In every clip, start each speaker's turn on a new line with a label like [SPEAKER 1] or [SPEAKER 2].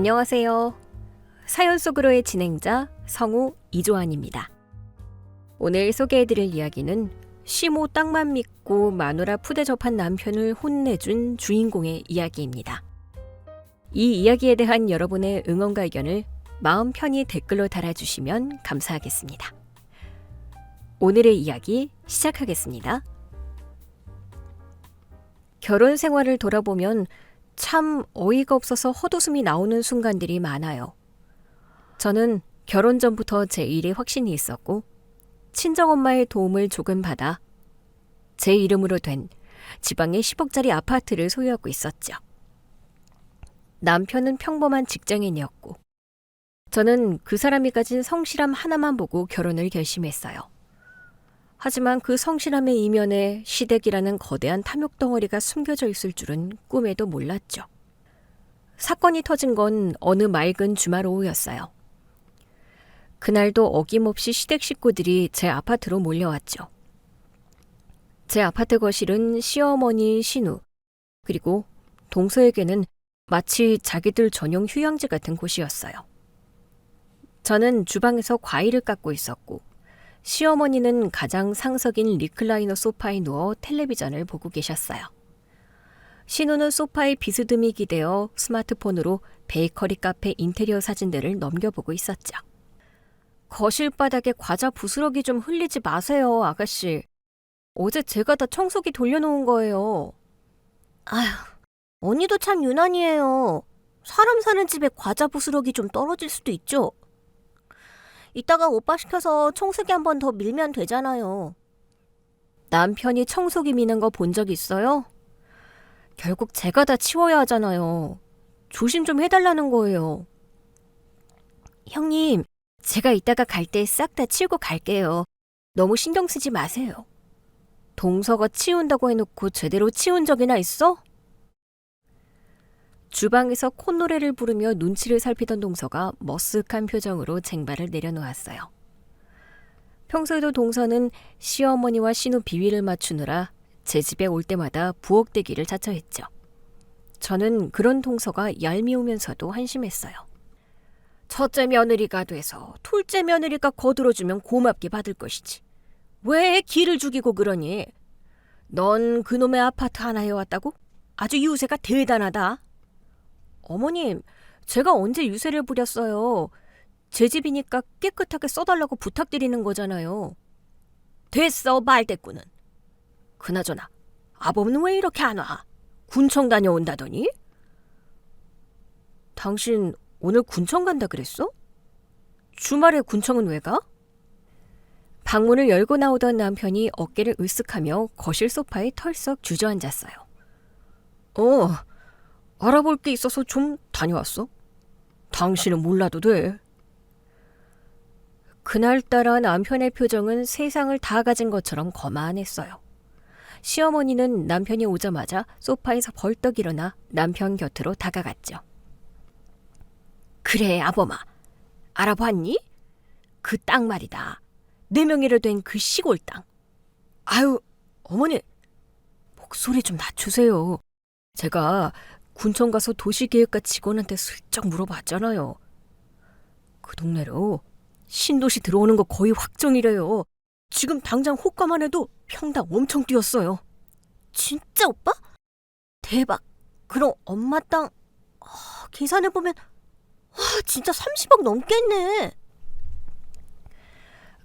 [SPEAKER 1] 안녕하세요. 사연 속으로의 진행자 성우 이조안입니다. 오늘 소개해드릴 이야기는 시모 땅만 믿고 마누라 푸대 접한 남편을 혼내준 주인공의 이야기입니다. 이 이야기에 대한 여러분의 응원과 의견을 마음 편히 댓글로 달아주시면 감사하겠습니다. 오늘의 이야기 시작하겠습니다. 결혼 생활을 돌아보면 참 어이가 없어서 헛웃음이 나오는 순간들이 많아요. 저는 결혼 전부터 제 일에 확신이 있었고 친정엄마의 도움을 조금 받아 제 이름으로 된 지방의 10억짜리 아파트를 소유하고 있었죠. 남편은 평범한 직장인이었고 저는 그 사람이 가진 성실함 하나만 보고 결혼을 결심했어요. 하지만 그 성실함의 이면에 시댁이라는 거대한 탐욕 덩어리가 숨겨져 있을 줄은 꿈에도 몰랐죠. 사건이 터진 건 어느 맑은 주말 오후였어요. 그날도 어김없이 시댁 식구들이 제 아파트로 몰려왔죠. 제 아파트 거실은 시어머니, 신우, 그리고 동서에게는 마치 자기들 전용 휴양지 같은 곳이었어요. 저는 주방에서 과일을 깎고 있었고 시어머니는 가장 상석인 리클라이너 소파에 누워 텔레비전을 보고 계셨어요. 신우는 소파에 비스듬히 기대어 스마트폰으로 베이커리 카페 인테리어 사진들을 넘겨보고 있었죠. 거실 바닥에 과자 부스러기 좀 흘리지 마세요, 아가씨. 어제 제가 다 청소기 돌려놓은 거예요.
[SPEAKER 2] 아휴, 언니도 참 유난이에요. 사람 사는 집에 과자 부스러기 좀 떨어질 수도 있죠. 이따가 오빠 시켜서 청소기 한 번 더 밀면 되잖아요.
[SPEAKER 1] 남편이 청소기 미는 거 본 적 있어요? 결국 제가 다 치워야 하잖아요. 조심 좀 해달라는 거예요. 형님, 제가 이따가 갈 때 싹 다 치우고 갈게요. 너무 신경 쓰지 마세요. 동서가 치운다고 해놓고 제대로 치운 적이나 있어? 주방에서 콧노래를 부르며 눈치를 살피던 동서가 머쓱한 표정으로 쟁반을 내려놓았어요. 평소에도 동서는 시어머니와 신우 비위를 맞추느라 제 집에 올 때마다 부엌대기를 자처했죠. 저는 그런 동서가 얄미우면서도 한심했어요. 첫째 며느리가 돼서 둘째 며느리가 거들어주면 고맙게 받을 것이지. 왜 기를 죽이고 그러니? 넌 그놈의 아파트 하나에 왔다고? 아주 유세가 대단하다. 어머님, 제가 언제 유세를 부렸어요. 제 집이니까 깨끗하게 써달라고 부탁드리는 거잖아요. 됐어, 말대꾸는. 그나저나 아범은 왜 이렇게 안 와? 군청 다녀온다더니? 당신 오늘 군청 간다 그랬어? 주말에 군청은 왜 가? 방문을 열고 나오던 남편이 어깨를 으쓱하며 거실 소파에 털썩 주저앉았어요. 알아볼 게 있어서 좀 다녀왔어. 당신은 몰라도 돼. 그날따라 남편의 표정은 세상을 다 가진 것처럼 거만했어요. 시어머니는 남편이 오자마자 소파에서 벌떡 일어나 남편 곁으로 다가갔죠. 그래, 아범아. 알아봤니? 그 땅 말이다. 내 명의로 된 그 시골 땅. 아유, 어머니. 목소리 좀 낮추세요. 제가 군청 가서 도시계획과 직원한테 슬쩍 물어봤잖아요. 그 동네로 신도시 들어오는 거 거의 확정이래요. 지금 당장 호가만 해도 평당 엄청 뛰었어요.
[SPEAKER 2] 진짜 오빠? 대박. 그럼 엄마 땅 계산해보면 진짜 30억 넘겠네.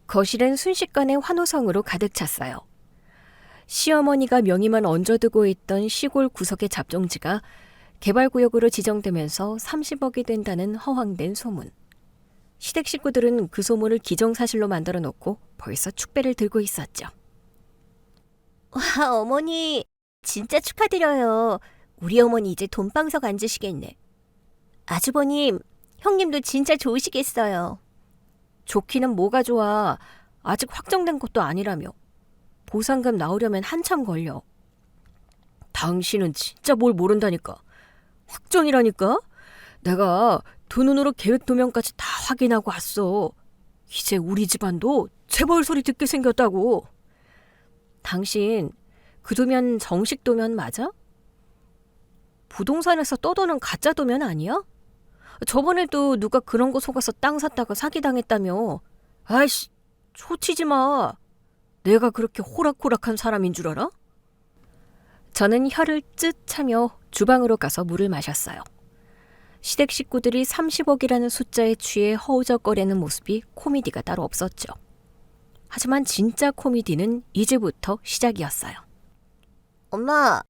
[SPEAKER 1] 거실은 순식간에 환호성으로 가득 찼어요. 시어머니가 명의만 얹어두고 있던 시골 구석의 잡종지가 개발구역으로 지정되면서 30억이 된다는 허황된 소문. 시댁 식구들은 그 소문을 기정사실로 만들어 놓고 벌써 축배를 들고 있었죠.
[SPEAKER 2] 와, 어머니 진짜 축하드려요. 우리 어머니 이제 돈방석 앉으시겠네. 아주버님, 형님도 진짜 좋으시겠어요.
[SPEAKER 1] 좋기는 뭐가 좋아. 아직 확정된 것도 아니라며. 보상금 나오려면 한참 걸려. 당신은 진짜 뭘 모른다니까. 확정이라니까? 내가 두 눈으로 계획 도면까지 다 확인하고 왔어. 이제 우리 집안도 재벌 소리 듣게 생겼다고. 당신 그 도면 정식 도면 맞아? 부동산에서 떠도는 가짜 도면 아니야? 저번에도 누가 그런 거 속아서 땅 샀다가 사기당했다며. 아이씨, 초치지 마. 내가 그렇게 호락호락한 사람인 줄 알아? 저는 혀를 쯧 차며 주방으로 가서 물을 마셨어요. 시댁 식구들이 30억이라는 숫자에 취해 허우적거리는 모습이 코미디가 따로 없었죠. 하지만 진짜 코미디는 이제부터 시작이었어요.
[SPEAKER 2] 엄마,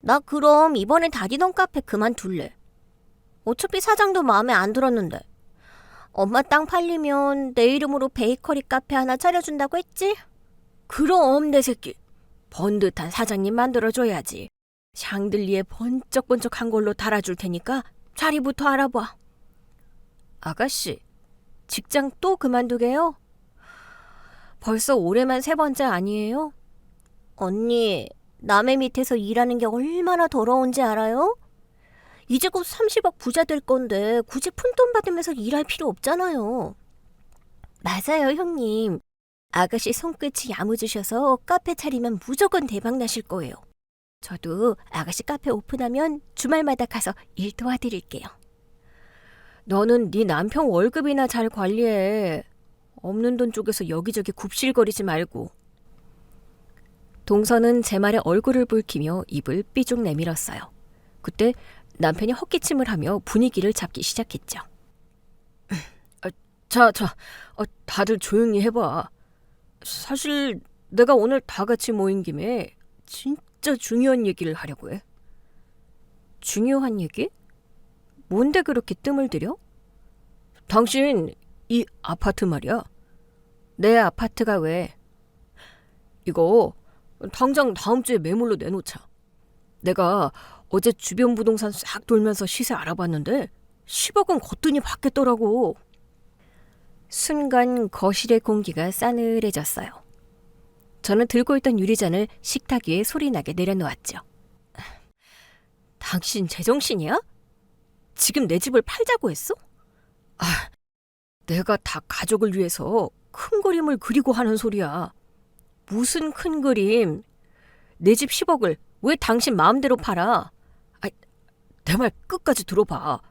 [SPEAKER 2] 나 그럼 이번에 다니던 카페 그만둘래. 어차피 사장도 마음에 안 들었는데. 엄마 땅 팔리면 내 이름으로 베이커리 카페 하나 차려준다고 했지?
[SPEAKER 1] 그럼 내 새끼. 번듯한 사장님 만들어줘야지. 샹들리에 번쩍번쩍한 걸로 달아줄 테니까 자리부터 알아봐. 아가씨, 직장 또 그만두게요? 벌써 올해만 3번째 아니에요?
[SPEAKER 2] 언니, 남의 밑에서 일하는 게 얼마나 더러운지 알아요? 이제 곧 30억 부자 될 건데 굳이 푼돈 받으면서 일할 필요 없잖아요. 맞아요, 형님. 아가씨 손끝이 야무지셔서 카페 차리면 무조건 대박 나실 거예요. 저도 아가씨 카페 오픈하면 주말마다 가서 일 도와드릴게요.
[SPEAKER 1] 너는 네 남편 월급이나 잘 관리해. 없는 돈 쪽에서 여기저기 굽실거리지 말고. 동서는 제 말에 얼굴을 붉히며 입을 삐죽 내밀었어요. 그때 남편이 헛기침을 하며 분위기를 잡기 시작했죠. 자, 다들 조용히 해봐. 사실 내가 오늘 다 같이 모인 김에 진짜 중요한 얘기를 하려고 해. 중요한 얘기? 뭔데 그렇게 뜸을 들여? 당신 이 아파트 말이야. 내 아파트가 왜? 이거 당장 다음 주에 매물로 내놓자. 내가 어제 주변 부동산 싹 돌면서 시세 알아봤는데 10억은 거뜬히 받겠더라고. 순간 거실의 공기가 싸늘해졌어요. 저는 들고 있던 유리잔을 식탁 위에 소리나게 내려놓았죠. 당신 제정신이야? 지금 내 집을 팔자고 했어? 내가 다 가족을 위해서 큰 그림을 그리고 하는 소리야. 무슨 큰 그림? 내 집 10억을 왜 당신 마음대로 팔아? 내 말 끝까지 들어봐.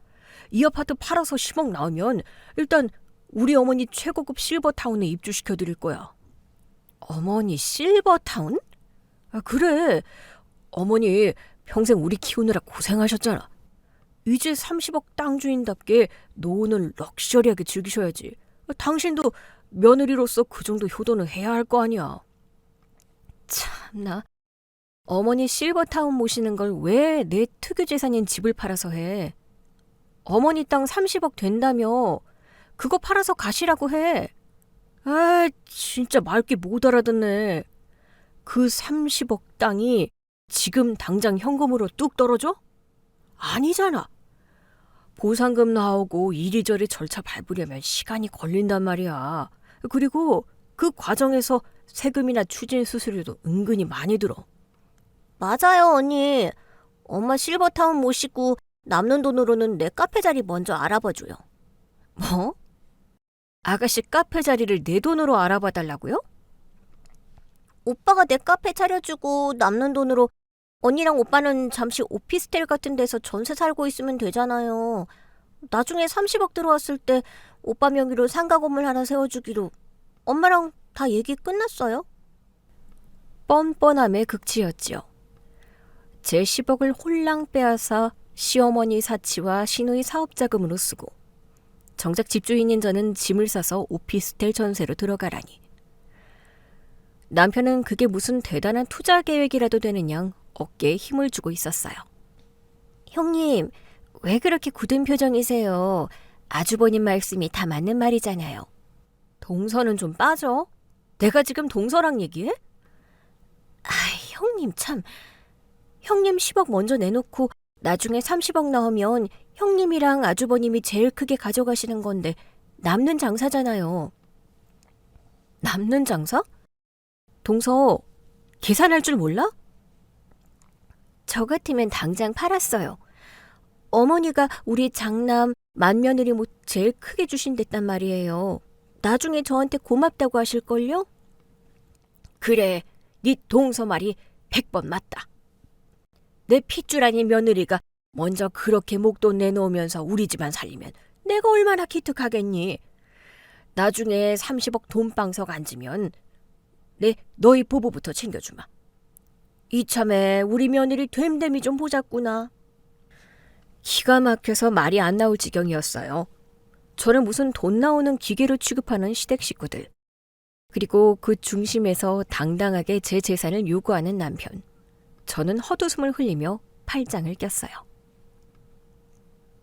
[SPEAKER 1] 이 아파트 팔아서 10억 나오면 일단 우리 어머니 최고급 실버타운에 입주시켜드릴 거야. 어머니 실버타운? 그래. 어머니 평생 우리 키우느라 고생하셨잖아. 이제 30억 땅 주인답게 노혼을 럭셔리하게 즐기셔야지. 당신도 며느리로서 그 정도 효도는 해야 할 거 아니야. 참나. 어머니 실버타운 모시는 걸 왜 내 특유재산인 집을 팔아서 해? 어머니 땅 30억 된다며. 그거 팔아서 가시라고 해. 진짜 말귀 못 알아듣네. 그 30억 땅이 지금 당장 현금으로 뚝 떨어져? 아니잖아. 보상금 나오고 이리저리 절차 밟으려면 시간이 걸린단 말이야. 그리고 그 과정에서 세금이나 추진 수수료도 은근히 많이 들어.
[SPEAKER 2] 맞아요, 언니. 엄마 실버타운 모시고 남는 돈으로는 내 카페 자리 먼저 알아봐줘요.
[SPEAKER 1] 뭐? 아가씨 카페 자리를 내 돈으로 알아봐 달라고요?
[SPEAKER 2] 오빠가 내 카페 차려주고 남는 돈으로 언니랑 오빠는 잠시 오피스텔 같은 데서 전세 살고 있으면 되잖아요. 나중에 30억 들어왔을 때 오빠 명의로 상가 건물 하나 세워주기로 엄마랑 다 얘기 끝났어요.
[SPEAKER 1] 뻔뻔함의 극치였지요. 제 10억을 홀랑 빼앗아 시어머니 사치와 시누이 사업자금으로 쓰고 정작 집주인인 저는 짐을 싸서 오피스텔 전세로 들어가라니. 남편은 그게 무슨 대단한 투자 계획이라도 되는 양 어깨에 힘을 주고 있었어요.
[SPEAKER 2] 형님, 왜 그렇게 굳은 표정이세요? 아주버님 말씀이 다 맞는 말이잖아요.
[SPEAKER 1] 동서는 좀 빠져. 내가 지금 동서랑 얘기해?
[SPEAKER 2] 형님 참. 형님 10억 먼저 내놓고 나중에 30억 나오면 형님이랑 아주버님이 제일 크게 가져가시는 건데 남는 장사잖아요.
[SPEAKER 1] 남는 장사? 동서, 계산할 줄 몰라?
[SPEAKER 2] 저 같으면 당장 팔았어요. 어머니가 우리 장남 맏며느리 못 제일 크게 주신댔단 말이에요. 나중에 저한테 고맙다고 하실걸요?
[SPEAKER 1] 그래, 네 동서 말이 100번 맞다. 내 핏줄 아닌 며느리가 먼저 그렇게 목돈 내놓으면서 우리 집안 살리면 내가 얼마나 기특하겠니? 나중에 30억 돈방석 앉으면 내 너희 부부부터 챙겨주마. 이참에 우리 며느리 됨됨이 좀 보자꾸나. 기가 막혀서 말이 안 나올 지경이었어요. 저는 무슨 돈 나오는 기계로 취급하는 시댁 식구들. 그리고 그 중심에서 당당하게 제 재산을 요구하는 남편. 저는 헛웃음을 흘리며 팔짱을 꼈어요.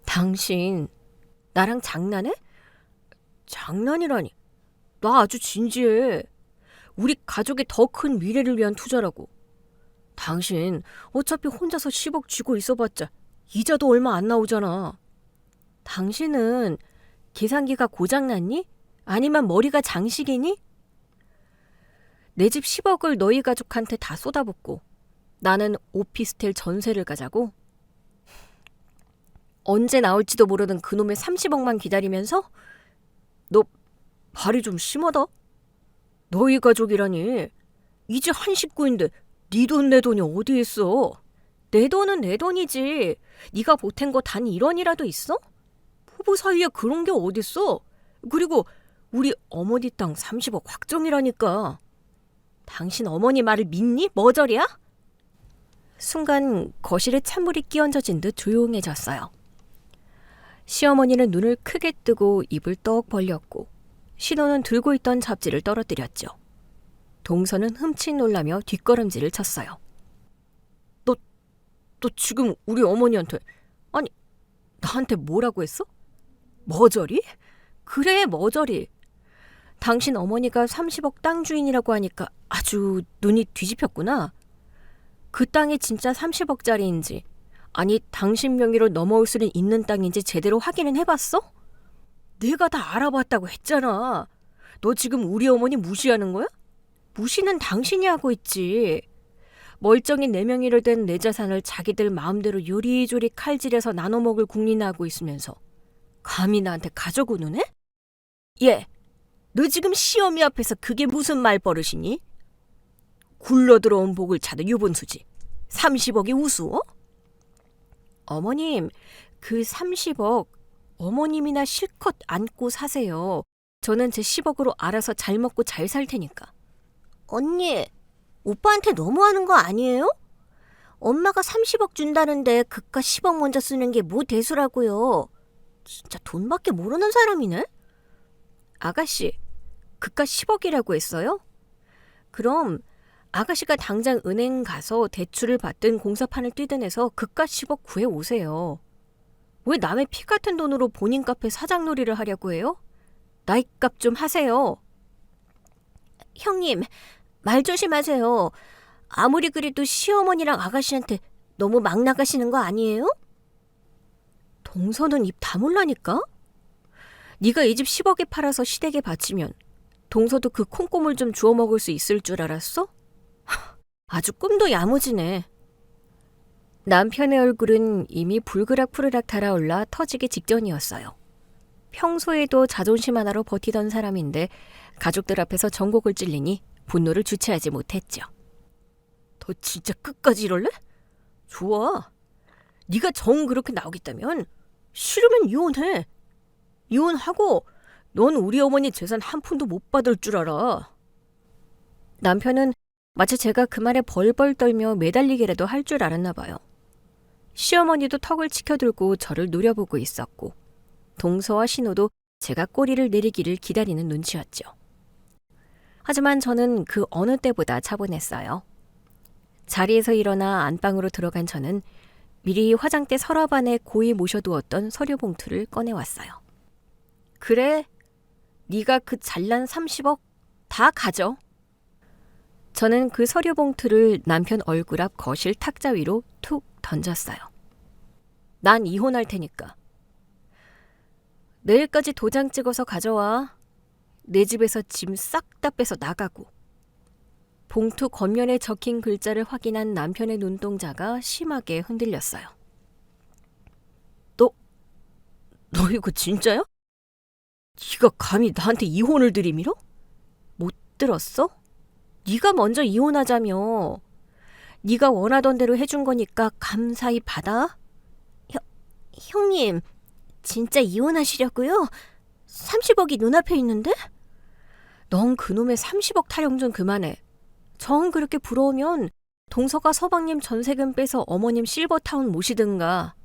[SPEAKER 1] 당신 나랑 장난해? 장난이라니. 나 아주 진지해. 우리 가족의 더 큰 미래를 위한 투자라고. 당신 어차피 혼자서 10억 쥐고 있어봤자 이자도 얼마 안 나오잖아. 당신은 계산기가 고장났니? 아니면 머리가 장식이니? 내 집 10억을 너희 가족한테 다 쏟아붓고 나는 오피스텔 전세를 가자고? 언제 나올지도 모르는 그놈의 30억만 기다리면서? 너 발이 좀 심하다. 너희 가족이라니. 이제 한 식구인데 네 돈 내 돈이 어디 있어? 내 돈은 내 돈이지. 네가 보탠 거 단 1원이라도 있어? 부부 사이에 그런 게 어딨어? 그리고 우리 어머니 땅 30억 확정이라니까. 당신 어머니 말을 믿니? 머저리야? 순간 거실에 찬물이 끼얹어진 듯 조용해졌어요. 시어머니는 눈을 크게 뜨고 입을 떡 벌렸고 신호는 들고 있던 잡지를 떨어뜨렸죠. 동서는 흠칫 놀라며 뒷걸음질을 쳤어요. 너 지금 우리 어머니한테, 아니 나한테 뭐라고 했어? 머저리? 그래, 머저리. 당신 어머니가 30억 땅 주인이라고 하니까 아주 눈이 뒤집혔구나. 그 땅이 진짜 30억짜리인지 아니 당신 명의로 넘어올 수는 있는 땅인지 제대로 확인은 해봤어? 내가 다 알아봤다고 했잖아. 너 지금 우리 어머니 무시하는 거야? 무시는 당신이 하고 있지. 멀쩡히 내 명의로 된 내 자산을 자기들 마음대로 요리조리 칼질해서 나눠먹을 궁리나 하고 있으면서 감히 나한테 가져오는 애? 얘, 너 지금 시어미 앞에서 그게 무슨 말버릇이니? 굴러들어온 복을 찾은 유분수지. 30억이 우스워? 어머님, 그 30억 어머님이나 실컷 안고 사세요. 저는 제 10억으로 알아서 잘 먹고 잘 살 테니까.
[SPEAKER 2] 언니, 오빠한테 너무하는 거 아니에요? 엄마가 30억 준다는데 그깟 10억 먼저 쓰는 게 뭐 대수라고요. 진짜 돈밖에 모르는 사람이네?
[SPEAKER 1] 아가씨, 그깟 10억이라고 했어요? 그럼 아가씨가 당장 은행 가서 대출을 받든 공사판을 뛰든 해서 그깟 10억 구해오세요. 왜 남의 피 같은 돈으로 본인 카페 사장놀이를 하려고 해요? 나이값 좀 하세요.
[SPEAKER 2] 형님, 말 조심하세요. 아무리 그래도 시어머니랑 아가씨한테 너무 막 나가시는 거 아니에요?
[SPEAKER 1] 동서는 입 다물라니까? 네가 이 집 10억에 팔아서 시댁에 바치면 동서도 그 콩고물 좀 주워 먹을 수 있을 줄 알았어? 아주 꿈도 야무지네. 남편의 얼굴은 이미 불그락푸르락 달아올라 터지기 직전이었어요. 평소에도 자존심 하나로 버티던 사람인데 가족들 앞에서 전곡을 찔리니 분노를 주체하지 못했죠. 너 진짜 끝까지 이럴래? 좋아. 네가 정 그렇게 나오겠다면 싫으면 이혼해. 이혼하고 넌 우리 어머니 재산 한 푼도 못 받을 줄 알아. 남편은 마치 제가 그 말에 벌벌 떨며 매달리기라도 할 줄 알았나 봐요. 시어머니도 턱을 치켜들고 저를 노려보고 있었고 동서와 신호도 제가 꼬리를 내리기를 기다리는 눈치였죠. 하지만 저는 그 어느 때보다 차분했어요. 자리에서 일어나 안방으로 들어간 저는 미리 화장대 서랍 안에 고이 모셔두었던 서류 봉투를 꺼내왔어요. 그래, 네가 그 잘난 30억 다 가져. 저는 그 서류 봉투를 남편 얼굴 앞 거실 탁자 위로 툭 던졌어요. 난 이혼할 테니까. 내일까지 도장 찍어서 가져와. 내 집에서 짐 싹 다 빼서 나가고. 봉투 겉면에 적힌 글자를 확인한 남편의 눈동자가 심하게 흔들렸어요. 너 이거 진짜야? 네가 감히 나한테 이혼을 들이밀어? 못 들었어? 네가 먼저 이혼하자며. 네가 원하던 대로 해준 거니까 감사히 받아.
[SPEAKER 2] 형님, 진짜 이혼하시려고요? 30억이 눈앞에 있는데?
[SPEAKER 1] 넌 그놈의 30억 타령 좀 그만해. 정 그렇게 부러우면 동서가 서방님 전세금 빼서 어머님 실버타운 모시든가.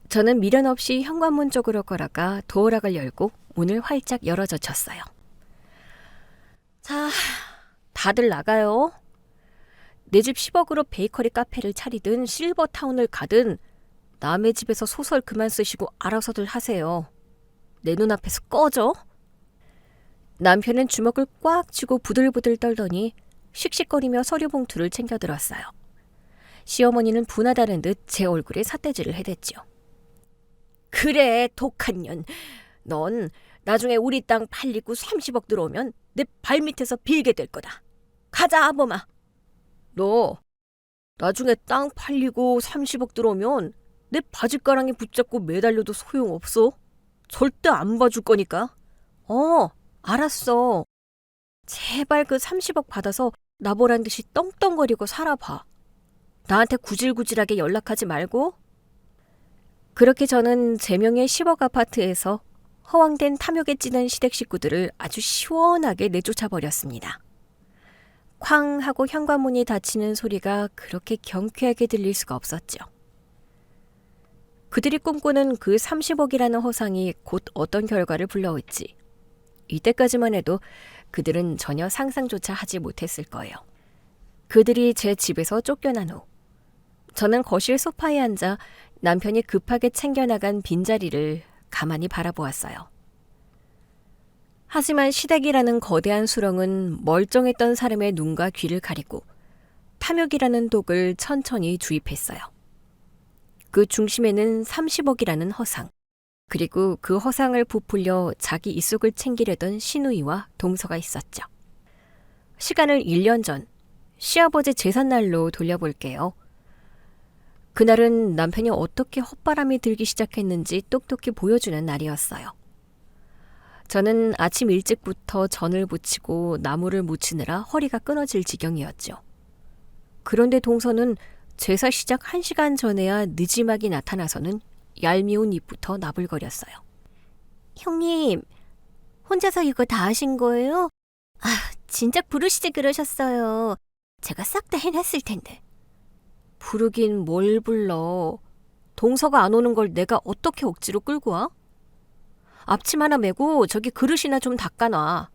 [SPEAKER 1] 저는 미련 없이 현관문 쪽으로 걸어가 도어락을 열고 문을 활짝 열어젖혔어요. 자, 다들 나가요. 내 집 10억으로 베이커리 카페를 차리든 실버타운을 가든 남의 집에서 소설 그만 쓰시고 알아서들 하세요. 내 눈앞에서 꺼져. 남편은 주먹을 꽉 쥐고 부들부들 떨더니 씩씩거리며 서류 봉투를 챙겨 들었어요. 시어머니는 분하다는 듯 제 얼굴에 삿대질을 해댔죠. 그래, 독한 년. 넌 나중에 우리 땅 팔리고 30억 들어오면 내 발밑에서 빌게 될 거다. 가자, 아범아. 너 나중에 땅 팔리고 30억 들어오면 내 바짓가랑이 붙잡고 매달려도 소용없어. 절대 안 봐줄 거니까. 알았어. 제발 그 30억 받아서 나보란 듯이 떵떵거리고 살아봐. 나한테 구질구질하게 연락하지 말고. 그렇게 저는 제명의 10억 아파트에서 허황된 탐욕에 찌든 시댁 식구들을 아주 시원하게 내쫓아버렸습니다. 쾅 하고 현관문이 닫히는 소리가 그렇게 경쾌하게 들릴 수가 없었죠. 그들이 꿈꾸는 그 30억이라는 허상이 곧 어떤 결과를 불러올지 이때까지만 해도 그들은 전혀 상상조차 하지 못했을 거예요. 그들이 제 집에서 쫓겨난 후 저는 거실 소파에 앉아 남편이 급하게 챙겨나간 빈자리를 가만히 바라보았어요. 하지만 시댁이라는 거대한 수렁은 멀쩡했던 사람의 눈과 귀를 가리고 탐욕이라는 독을 천천히 주입했어요. 그 중심에는 30억이라는 허상, 그리고 그 허상을 부풀려 자기 입속을 챙기려던 시누이와 동서가 있었죠. 시간을 1년 전 시아버지 제삿날로 돌려볼게요. 그날은 남편이 어떻게 헛바람이 들기 시작했는지 똑똑히 보여주는 날이었어요. 저는 아침 일찍부터 전을 부치고 나무를 묻히느라 허리가 끊어질 지경이었죠. 그런데 동서는 제사 시작 1시간 전에야 느지막이 나타나서는 얄미운 입부터 나불거렸어요.
[SPEAKER 2] 형님, 혼자서 이거 다 하신 거예요? 진작 부르시지 그러셨어요. 제가 싹 다 해놨을 텐데.
[SPEAKER 1] 부르긴 뭘 불러. 동서가 안 오는 걸 내가 어떻게 억지로 끌고 와? 앞침 하나 메고 저기 그릇이나 좀 닦아놔.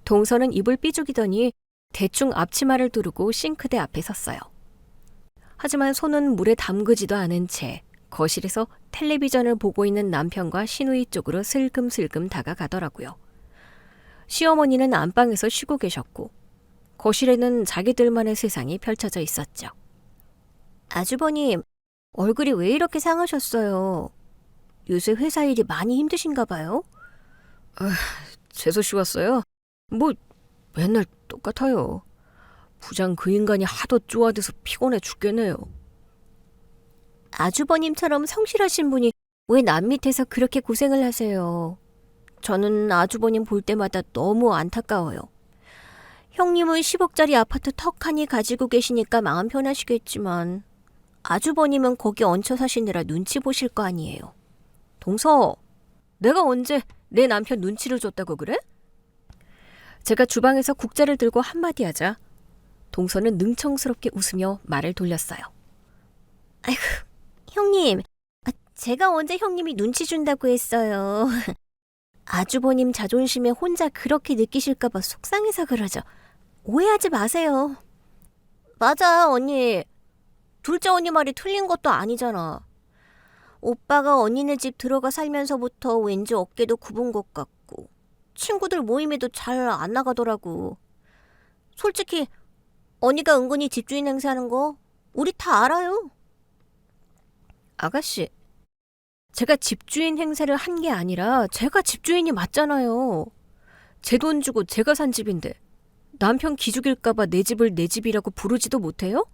[SPEAKER 1] 동서는 입을 삐죽이더니 대충 앞치마를 두르고 싱크대 앞에 섰어요. 하지만 손은 물에 담그지도 않은 채 거실에서 텔레비전을 보고 있는 남편과 시누이 쪽으로 슬금슬금 다가가더라고요. 시어머니는 안방에서 쉬고 계셨고 거실에는 자기들만의 세상이 펼쳐져 있었죠.
[SPEAKER 2] 아주버님, 얼굴이 왜 이렇게 상하셨어요? 요새 회사 일이 많이 힘드신가 봐요?
[SPEAKER 1] 재수 씨 왔어요? 뭐 맨날 똑같아요. 부장 그 인간이 하도 쪼아대서 피곤해 죽겠네요.
[SPEAKER 2] 아주버님처럼 성실하신 분이 왜 남 밑에서 그렇게 고생을 하세요? 저는 아주버님 볼 때마다 너무 안타까워요. 형님은 10억짜리 아파트 턱하니 가지고 계시니까 마음 편하시겠지만 아주버님은 거기 얹혀 사시느라 눈치 보실 거 아니에요.
[SPEAKER 1] 동서, 내가 언제 내 남편 눈치를 줬다고 그래? 제가 주방에서 국자를 들고 한마디 하자 동서는 능청스럽게 웃으며 말을 돌렸어요.
[SPEAKER 2] 아이고, 형님, 제가 언제 형님이 눈치 준다고 했어요. 아주버님 자존심에 혼자 그렇게 느끼실까 봐 속상해서 그러죠. 오해하지 마세요. 맞아, 언니. 둘째 언니 말이 틀린 것도 아니잖아. 오빠가 언니네 집 들어가 살면서부터 왠지 어깨도 굽은 것 같고 친구들 모임에도 잘 안 나가더라고. 솔직히 언니가 은근히 집주인 행세하는 거 우리 다 알아요.
[SPEAKER 1] 아가씨, 제가 집주인 행세를 한 게 아니라 제가 집주인이 맞잖아요. 제 돈 주고 제가 산 집인데 남편 기죽일까 봐 내 집을 내 집이라고 부르지도 못해요?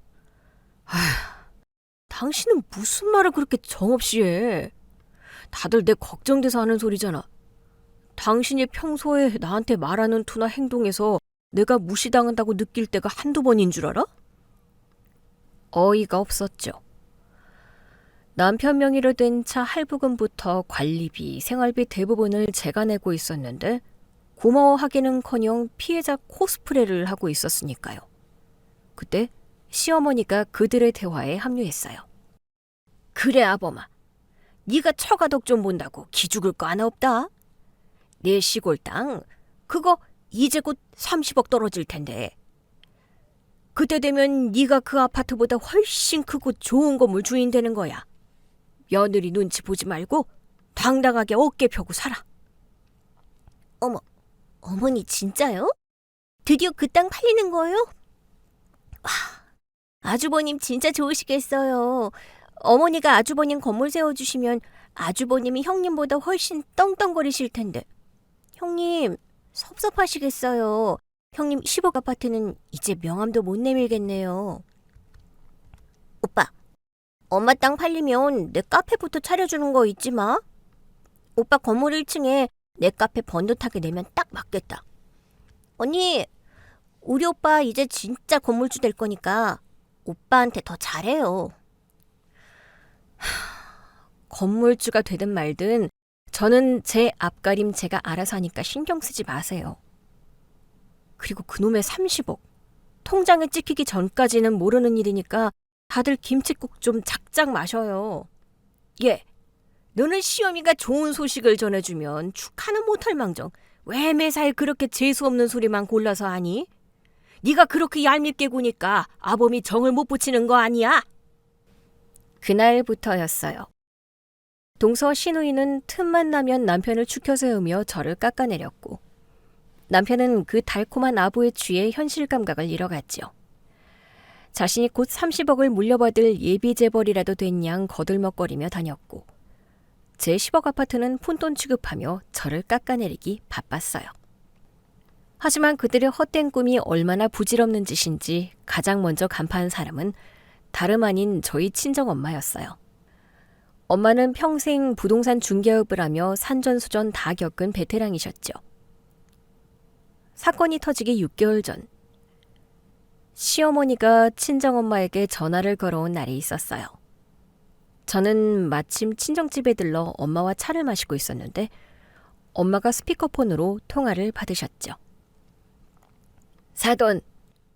[SPEAKER 1] 당신은 무슨 말을 그렇게 정없이 해. 다들 내 걱정돼서 하는 소리잖아. 당신이 평소에 나한테 말하는 투나 행동에서 내가 무시당한다고 느낄 때가 한두 번인 줄 알아? 어이가 없었죠. 남편 명의로 된 차 할부금부터 관리비, 생활비 대부분을 제가 내고 있었는데 고마워하기는커녕 피해자 코스프레를 하고 있었으니까요. 그때 시어머니가 그들의 대화에 합류했어요. 그래 아범아, 네가 처가덕 좀 본다고 기죽을 거 하나 없다. 내 시골 땅 그거 이제 곧 30억 떨어질 텐데 그때 되면 네가 그 아파트보다 훨씬 크고 좋은 건물 주인 되는 거야. 며느리 눈치 보지 말고 당당하게 어깨 펴고 살아.
[SPEAKER 2] 어머, 어머니 진짜요? 드디어 그 땅 팔리는 거예요? 와, 아주버님 진짜 좋으시겠어요. 어머니가 아주버님 건물 세워주시면 아주버님이 형님보다 훨씬 떵떵거리실 텐데. 형님, 섭섭하시겠어요. 형님 10억 아파트는 이제 명함도 못 내밀겠네요. 오빠, 엄마 땅 팔리면 내 카페부터 차려주는 거 잊지 마. 오빠 건물 1층에 내 카페 번듯하게 내면 딱 맞겠다. 언니, 우리 오빠 이제 진짜 건물주 될 거니까 오빠한테 더 잘해요.
[SPEAKER 1] 건물주가 되든 말든 저는 제 앞가림 제가 알아서 하니까 신경 쓰지 마세요. 그리고 그놈의 30억. 통장에 찍히기 전까지는 모르는 일이니까 다들 김칫국 좀 작작 마셔요. 예, 너는 시어미가 좋은 소식을 전해주면 축하는 못할 망정 왜 매사에 그렇게 재수없는 소리만 골라서 하니? 네가 그렇게 얄밉게 구니까 아범이 정을 못 붙이는 거 아니야? 그날부터였어요. 동서 신우이는 틈만 나면 남편을 추켜 세우며 저를 깎아내렸고 남편은 그 달콤한 아부에 취해 현실 감각을 잃어갔지요. 자신이 곧 30억을 물려받을 예비 재벌이라도 된 양 거들먹거리며 다녔고 제 10억 아파트는 푼돈 취급하며 저를 깎아내리기 바빴어요. 하지만 그들의 헛된 꿈이 얼마나 부질없는 짓인지 가장 먼저 간파한 사람은 다름 아닌 저희 친정엄마였어요. 엄마는 평생 부동산 중개업을 하며 산전수전 다 겪은 베테랑이셨죠. 사건이 터지기 6개월 전 시어머니가 친정엄마에게 전화를 걸어온 날이 있었어요. 저는 마침 친정집에 들러 엄마와 차를 마시고 있었는데 엄마가 스피커폰으로 통화를 받으셨죠. 사돈,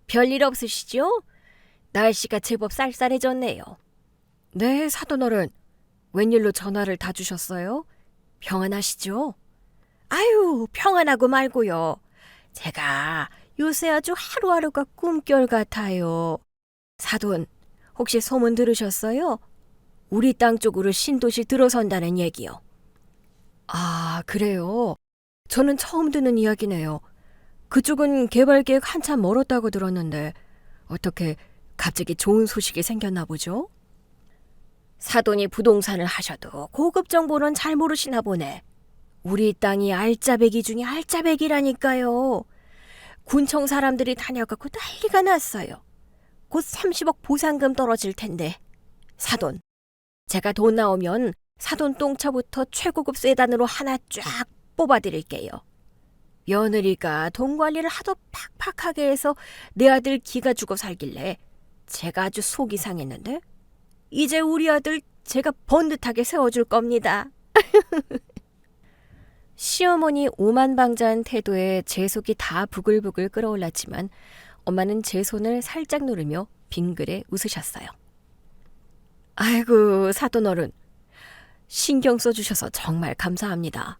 [SPEAKER 1] 별일 없으시죠? 날씨가 제법 쌀쌀해졌네요. 네, 사돈어른. 웬일로 전화를 다 주셨어요? 평안하시죠? 아유, 평안하고 말고요. 제가 요새 아주 하루하루가 꿈결 같아요. 사돈, 혹시 소문 들으셨어요? 우리 땅 쪽으로 신도시 들어선다는 얘기요. 아, 그래요? 저는 처음 듣는 이야기네요. 그쪽은 개발 계획 한참 멀었다고 들었는데 어떻게 갑자기 좋은 소식이 생겼나 보죠? 사돈이 부동산을 하셔도 고급 정보는 잘 모르시나 보네. 우리 땅이 알짜배기 중에 알짜배기라니까요. 군청 사람들이 다녀갖고 난리가 났어요. 곧 30억 보상금 떨어질 텐데. 사돈, 제가 돈 나오면 사돈 똥차부터 최고급 세단으로 하나 쫙 뽑아드릴게요. 며느리가 돈 관리를 하도 팍팍하게 해서 내 아들 기가 죽어 살길래 제가 아주 속이 상했는데 이제 우리 아들 제가 번듯하게 세워줄 겁니다. 시어머니 오만방자한 태도에 제 속이 다 부글부글 끓어올랐지만 엄마는 제 손을 살짝 누르며 빙그레 웃으셨어요. 아이고 사돈어른, 신경 써주셔서 정말 감사합니다.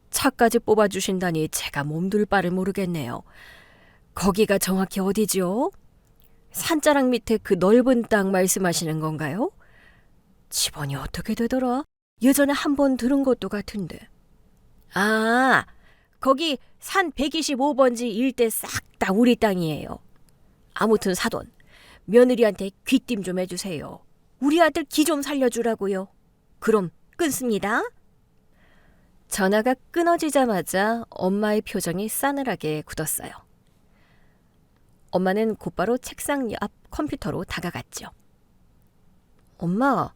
[SPEAKER 1] 차까지 뽑아주신다니 제가 몸둘 바를 모르겠네요. 거기가 정확히 어디지요? 산자락 밑에 그 넓은 땅 말씀하시는 건가요? 집원이 어떻게 되더라? 예전에 한번 들은 것도 같은데. 아, 거기 산 125번지 일대 싹 다 우리 땅이에요. 아무튼 사돈, 며느리한테 귀띔 좀 해주세요. 우리 아들 기 좀 살려주라고요. 그럼 끊습니다. 전화가 끊어지자마자 엄마의 표정이 싸늘하게 굳었어요. 엄마는 곧바로 책상 앞 컴퓨터로 다가갔죠. 엄마,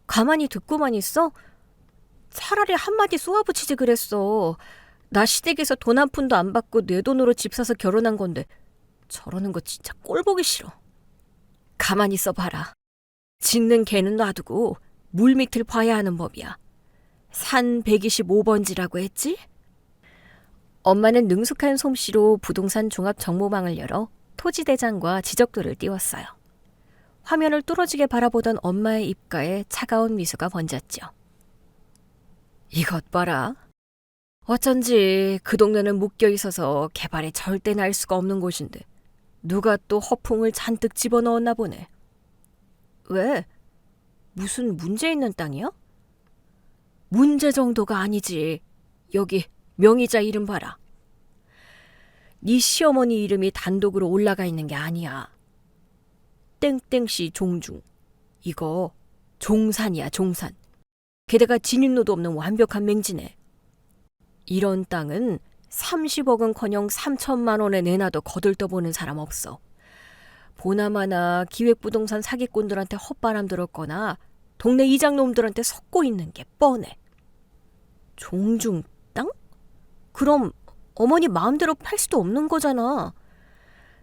[SPEAKER 1] 가만히 듣고만 있어? 차라리 한마디 쏘아붙이지 그랬어. 나 시댁에서 돈 한 푼도 안 받고 내 돈으로 집 사서 결혼한 건데 저러는 거 진짜 꼴보기 싫어. 가만히 있어봐라. 짖는 개는 놔두고 물밑을 봐야 하는 법이야. 산 125번지라고 했지? 엄마는 능숙한 솜씨로 부동산 종합 정보망을 열어 토지대장과 지적도를 띄웠어요. 화면을 뚫어지게 바라보던 엄마의 입가에 차가운 미소가 번졌죠. 이것 봐라. 어쩐지 그 동네는 묶여 있어서 개발이 절대 날 수가 없는 곳인데 누가 또 허풍을 잔뜩 집어넣었나 보네. 왜? 무슨 문제 있는 땅이야? 문제 정도가 아니지. 여기 명의자 이름 봐라. 네 시어머니 이름이 단독으로 올라가 있는 게 아니야. 땡땡씨 종중. 이거 종산이야, 종산. 게다가 진입로도 없는 완벽한 맹지네. 이런 땅은 30억은커녕 3천만 원에 내놔도 거들떠보는 사람 없어. 보나마나 기획부동산 사기꾼들한테 헛바람 들었거나 동네 이장놈들한테 섞고 있는 게 뻔해. 종중 땅? 그럼 어머니 마음대로 팔 수도 없는 거잖아.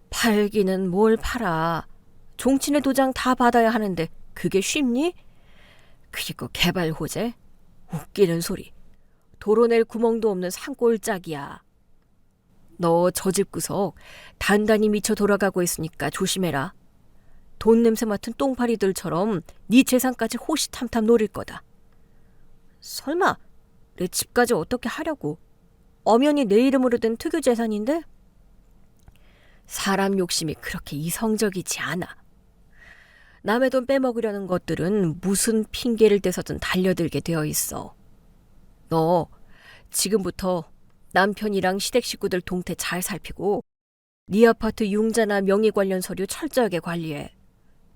[SPEAKER 1] 팔기는 뭘 팔아. 종친의 도장 다 받아야 하는데 그게 쉽니? 그리고 개발 호재? 웃기는 소리. 도로 낼 구멍도 없는 산골짜기야. 너 저 집 구석 단단히 미쳐 돌아가고 있으니까 조심해라. 돈 냄새 맡은 똥파리들처럼 네 재산까지 호시탐탐 노릴 거다. 설마 내 집까지 어떻게 하려고? 엄연히 내 이름으로 된 특유 재산인데? 사람 욕심이 그렇게 이성적이지 않아. 남의 돈 빼먹으려는 것들은 무슨 핑계를 대서든 달려들게 되어 있어. 너 지금부터 남편이랑 시댁 식구들 동태 잘 살피고 네 아파트 융자나 명의 관련 서류 철저하게 관리해.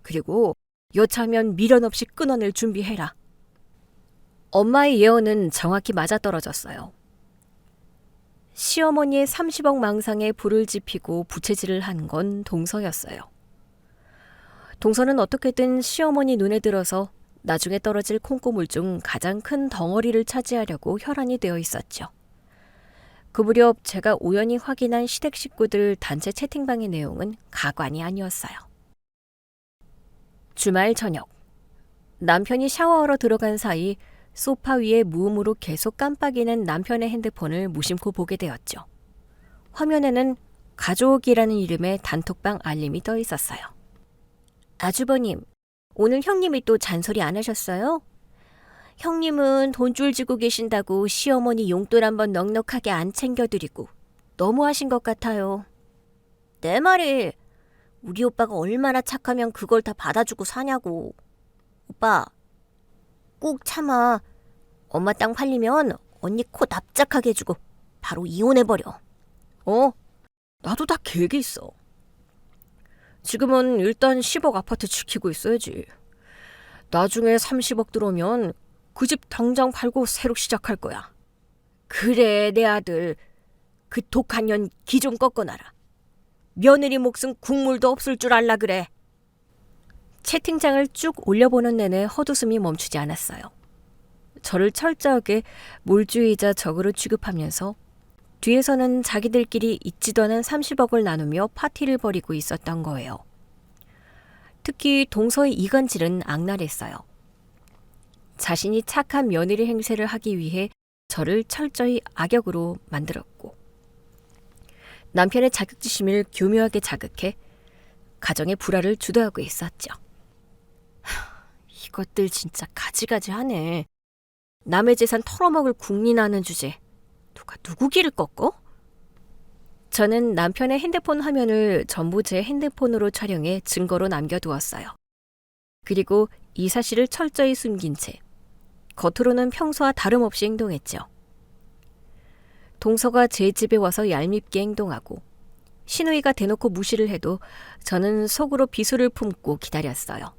[SPEAKER 1] 그리고 여차하면 미련 없이 끊어낼 준비해라. 엄마의 예언은 정확히 맞아떨어졌어요. 시어머니의 30억 망상에 불을 지피고 부채질을 한 건 동서였어요. 동서는 어떻게든 시어머니 눈에 들어서 나중에 떨어질 콩고물 중 가장 큰 덩어리를 차지하려고 혈안이 되어 있었죠. 그 무렵 제가 우연히 확인한 시댁 식구들 단체 채팅방의 내용은 가관이 아니었어요. 주말 저녁, 남편이 샤워하러 들어간 사이 소파 위에 무음으로 계속 깜빡이는 남편의 핸드폰을 무심코 보게 되었죠. 화면에는 가족이라는 이름의 단톡방 알림이 떠 있었어요. 아주버님, 오늘 형님이 또 잔소리 안 하셨어요? 형님은 돈줄 지고 계신다고 시어머니 용돈 한번 넉넉하게 안 챙겨드리고 너무하신 것 같아요. 내 말이 우리 오빠가 얼마나 착하면 그걸 다 받아주고 사냐고. 오빠, 꼭 참아. 엄마 땅 팔리면 언니 코 납작하게 해주고 바로 이혼해버려. 나도 다 계획이 있어. 지금은 일단 10억 아파트 지키고 있어야지. 나중에 30억 들어오면 그 집 당장 팔고 새로 시작할 거야. 그래, 내 아들. 그 독한 년 기 좀 꺾어놔라. 며느리 목숨 국물도 없을 줄 알라 그래. 채팅창을 쭉 올려보는 내내 헛웃음이 멈추지 않았어요. 저를 철저하게 몰주의자 적으로 취급하면서 뒤에서는 자기들끼리 있지도 않은 30억을 나누며 파티를 벌이고 있었던 거예요. 특히 동서의 이간질은 악랄했어요. 자신이 착한 며느리 행세를 하기 위해 저를 철저히 악역으로 만들었고 남편의 자격지심을 교묘하게 자극해 가정의 불화를 주도하고 있었죠. 이것들 진짜 가지가지하네. 남의 재산 털어먹을 국리나는 주제. 누가 누구 길을 꺾어? 저는 남편의 핸드폰 화면을 전부 제 핸드폰으로 촬영해 증거로 남겨두었어요. 그리고 이 사실을 철저히 숨긴 채 겉으로는 평소와 다름없이 행동했죠. 동서가 제 집에 와서 얄밉게 행동하고 시누이가 대놓고 무시를 해도 저는 속으로 비수를 품고 기다렸어요.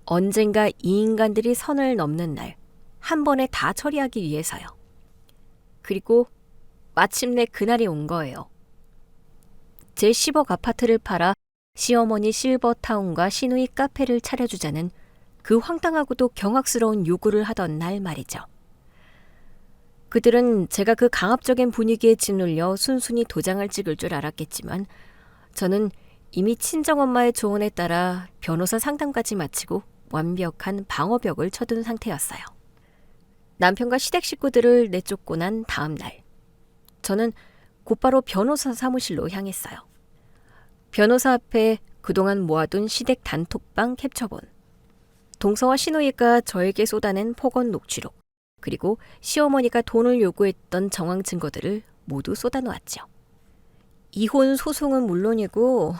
[SPEAKER 1] 언젠가 이 인간들이 선을 넘는 날 한 번에 다 처리하기 위해서요. 그리고 마침내 그날이 온 거예요. 제 10억 아파트를 팔아 시어머니 실버타운과 시누이 카페를 차려주자는 그 황당하고도 경악스러운 요구를 하던 날 말이죠. 그들은 제가 그 강압적인 분위기에 짓눌려 순순히 도장을 찍을 줄 알았겠지만 저는 이미 친정엄마의 조언에 따라 변호사 상담까지 마치고 완벽한 방어벽을 쳐둔 상태였어요. 남편과 시댁 식구들을 내쫓고 난 다음 날, 저는 곧바로 변호사 사무실로 향했어요. 변호사 앞에 그동안 모아둔 시댁 단톡방 캡처본, 동서와 시누이가 저에게 쏟아낸 폭언 녹취록, 그리고 시어머니가 돈을 요구했던 정황 증거들을 모두 쏟아놓았죠. 이혼 소송은 물론이고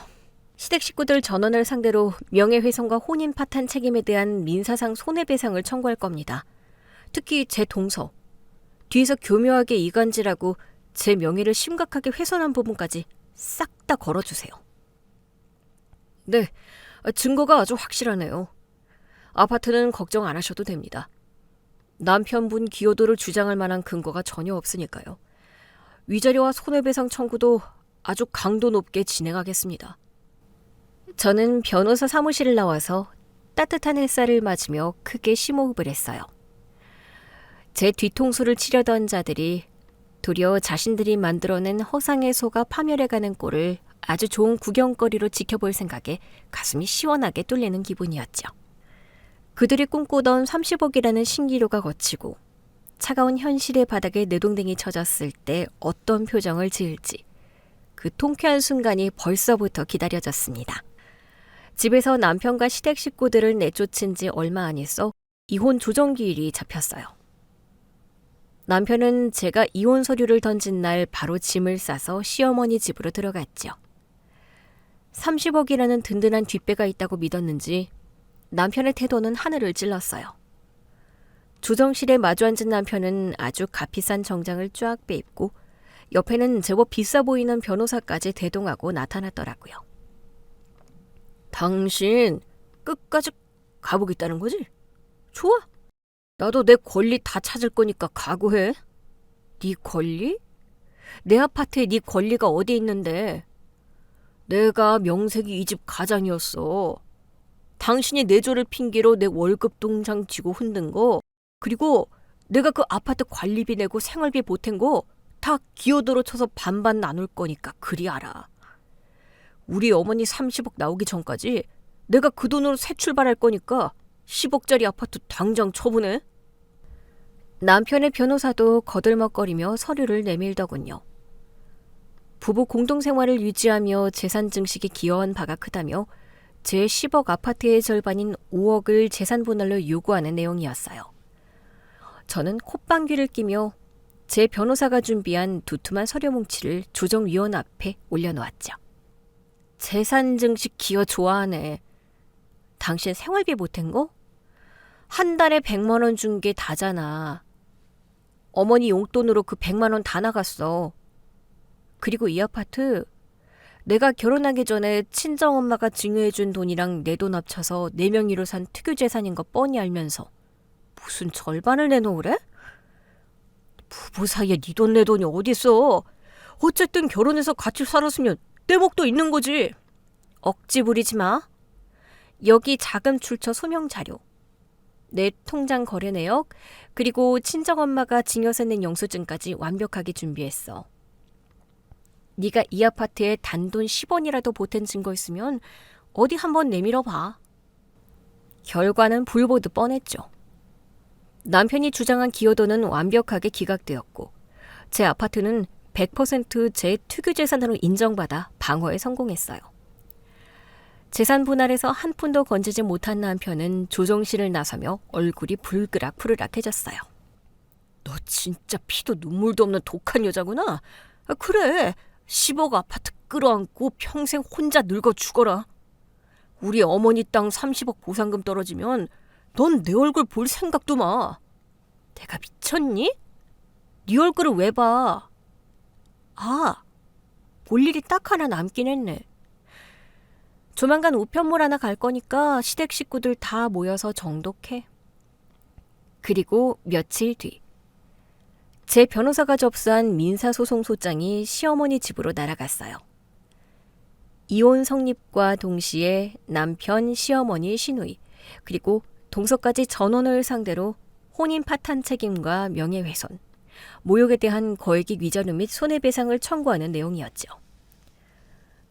[SPEAKER 1] 시댁 식구들 전원을 상대로 명예훼손과 혼인 파탄 책임에 대한 민사상 손해배상을 청구할 겁니다. 특히 제 동서, 뒤에서 교묘하게 이간질하고 제 명예를 심각하게 훼손한 부분까지 싹 다 걸어주세요. 네, 증거가 아주 확실하네요. 아파트는 걱정 안 하셔도 됩니다. 남편분 기여도를 주장할 만한 근거가 전혀 없으니까요. 위자료와 손해배상 청구도 아주 강도 높게 진행하겠습니다. 저는 변호사 사무실을 나와서 따뜻한 햇살을 맞으며 크게 심호흡을 했어요. 제 뒤통수를 치려던 자들이 도리어 자신들이 만들어낸 허상의 소가 파멸해가는 꼴을 아주 좋은 구경거리로 지켜볼 생각에 가슴이 시원하게 뚫리는 기분이었죠. 그들이 꿈꾸던 30억이라는 신기루가 거치고 차가운 현실의 바닥에 내동댕이 쳐졌을 때 어떤 표정을 지을지 그 통쾌한 순간이 벌써부터 기다려졌습니다. 집에서 남편과 시댁 식구들을 내쫓은 지 얼마 안 있어 이혼 조정기일이 잡혔어요. 남편은 제가 이혼 서류를 던진 날 바로 짐을 싸서 시어머니 집으로 들어갔죠. 30억이라는 든든한 뒷배가 있다고 믿었는지 남편의 태도는 하늘을 찔렀어요. 조정실에 마주 앉은 남편은 아주 값비싼 정장을 쫙 빼입고 옆에는 제법 비싸 보이는 변호사까지 대동하고 나타났더라고요. 당신 끝까지 가보겠다는 거지? 좋아. 나도 내 권리 다 찾을 거니까 각오해. 네 권리? 내 아파트에 네 권리가 어디 있는데. 내가 명색이 이 집 가장이었어. 당신이 내조를 핑계로 내 월급 통장 쥐고 흔든 거, 그리고 내가 그 아파트 관리비 내고 생활비 보탠 거 다 기여도로 쳐서 반반 나눌 거니까 그리 알아. 우리 어머니 30억 나오기 전까지 내가 그 돈으로 새 출발할 거니까 10억짜리 아파트 당장 처분해. 남편의 변호사도 거들먹거리며 서류를 내밀더군요. 부부 공동생활을 유지하며 재산 증식에 기여한 바가 크다며 제 10억 아파트의 절반인 5억을 재산 분할로 요구하는 내용이었어요. 저는 콧방귀를 끼며 제 변호사가 준비한 두툼한 서류 뭉치를 조정위원 앞에 올려놓았죠. 재산 증식 기여 좋아하네. 당신 생활비 보탠 거? 한 달에 100만 원 준 게 다잖아. 어머니 용돈으로 그 100만 원 다 나갔어. 그리고 이 아파트 내가 결혼하기 전에 친정엄마가 증여해준 돈이랑 내 돈 합쳐서 4명이로 산 특유재산인 거 뻔히 알면서 무슨 절반을 내놓으래? 부부 사이에 네 돈 내 돈이 어딨어. 어쨌든 결혼해서 같이 살았으면 내 몫도 있는 거지. 억지 부리지 마. 여기 자금 출처 소명 자료, 내 통장 거래 내역, 그리고 친정엄마가 증여세 낸 영수증까지 완벽하게 준비했어. 네가 이 아파트에 단돈 10원이라도 보탠 증거 있으면 어디 한번 내밀어 봐. 결과는 불보듯 뻔했죠. 남편이 주장한 기여도는 완벽하게 기각되었고 제 아파트는 100% 제 특유재산으로 인정받아 방어에 성공했어요. 재산 분할에서 한 푼도 건지지 못한 남편은 조정실을 나서며 얼굴이 불그락푸르락해졌어요. 너 진짜 피도 눈물도 없는 독한 여자구나. 그래, 10억 아파트 끌어안고 평생 혼자 늙어 죽어라. 우리 어머니 땅 30억 보상금 떨어지면 넌 내 얼굴 볼 생각도 마. 내가 미쳤니? 네 얼굴을 왜 봐? 아, 볼 일이 딱 하나 남긴 했네. 조만간 우편물 하나 갈 거니까 시댁 식구들 다 모여서 정독해. 그리고 며칠 뒤, 제 변호사가 접수한 민사소송소장이 시어머니 집으로 날아갔어요. 이혼 성립과 동시에 남편, 시어머니, 시누이, 그리고 동서까지 전원을 상대로 혼인 파탄 책임과 명예훼손, 모욕에 대한 거액의 위자료 및 손해배상을 청구하는 내용이었죠.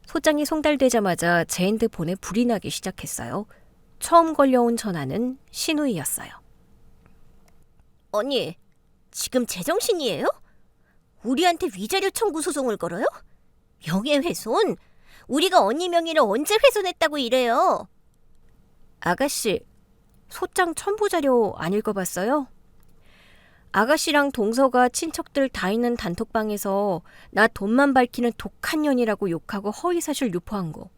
[SPEAKER 1] 소장이 송달되자마자 제 핸드폰에 불이 나기 시작했어요. 처음 걸려온 전화는 신우이였어요.
[SPEAKER 2] 언니, 지금 제정신이에요? 우리한테 위자료 청구 소송을 걸어요? 명예훼손? 우리가 언니 명의를 언제 훼손했다고 이래요?
[SPEAKER 1] 아가씨, 소장 첨부 자료 안 읽어봤어요? 아가씨랑 동서가 친척들 다 있는 단톡방에서 나 돈만 밝히는 독한 년이라고 욕하고 허위사실 유포한 거.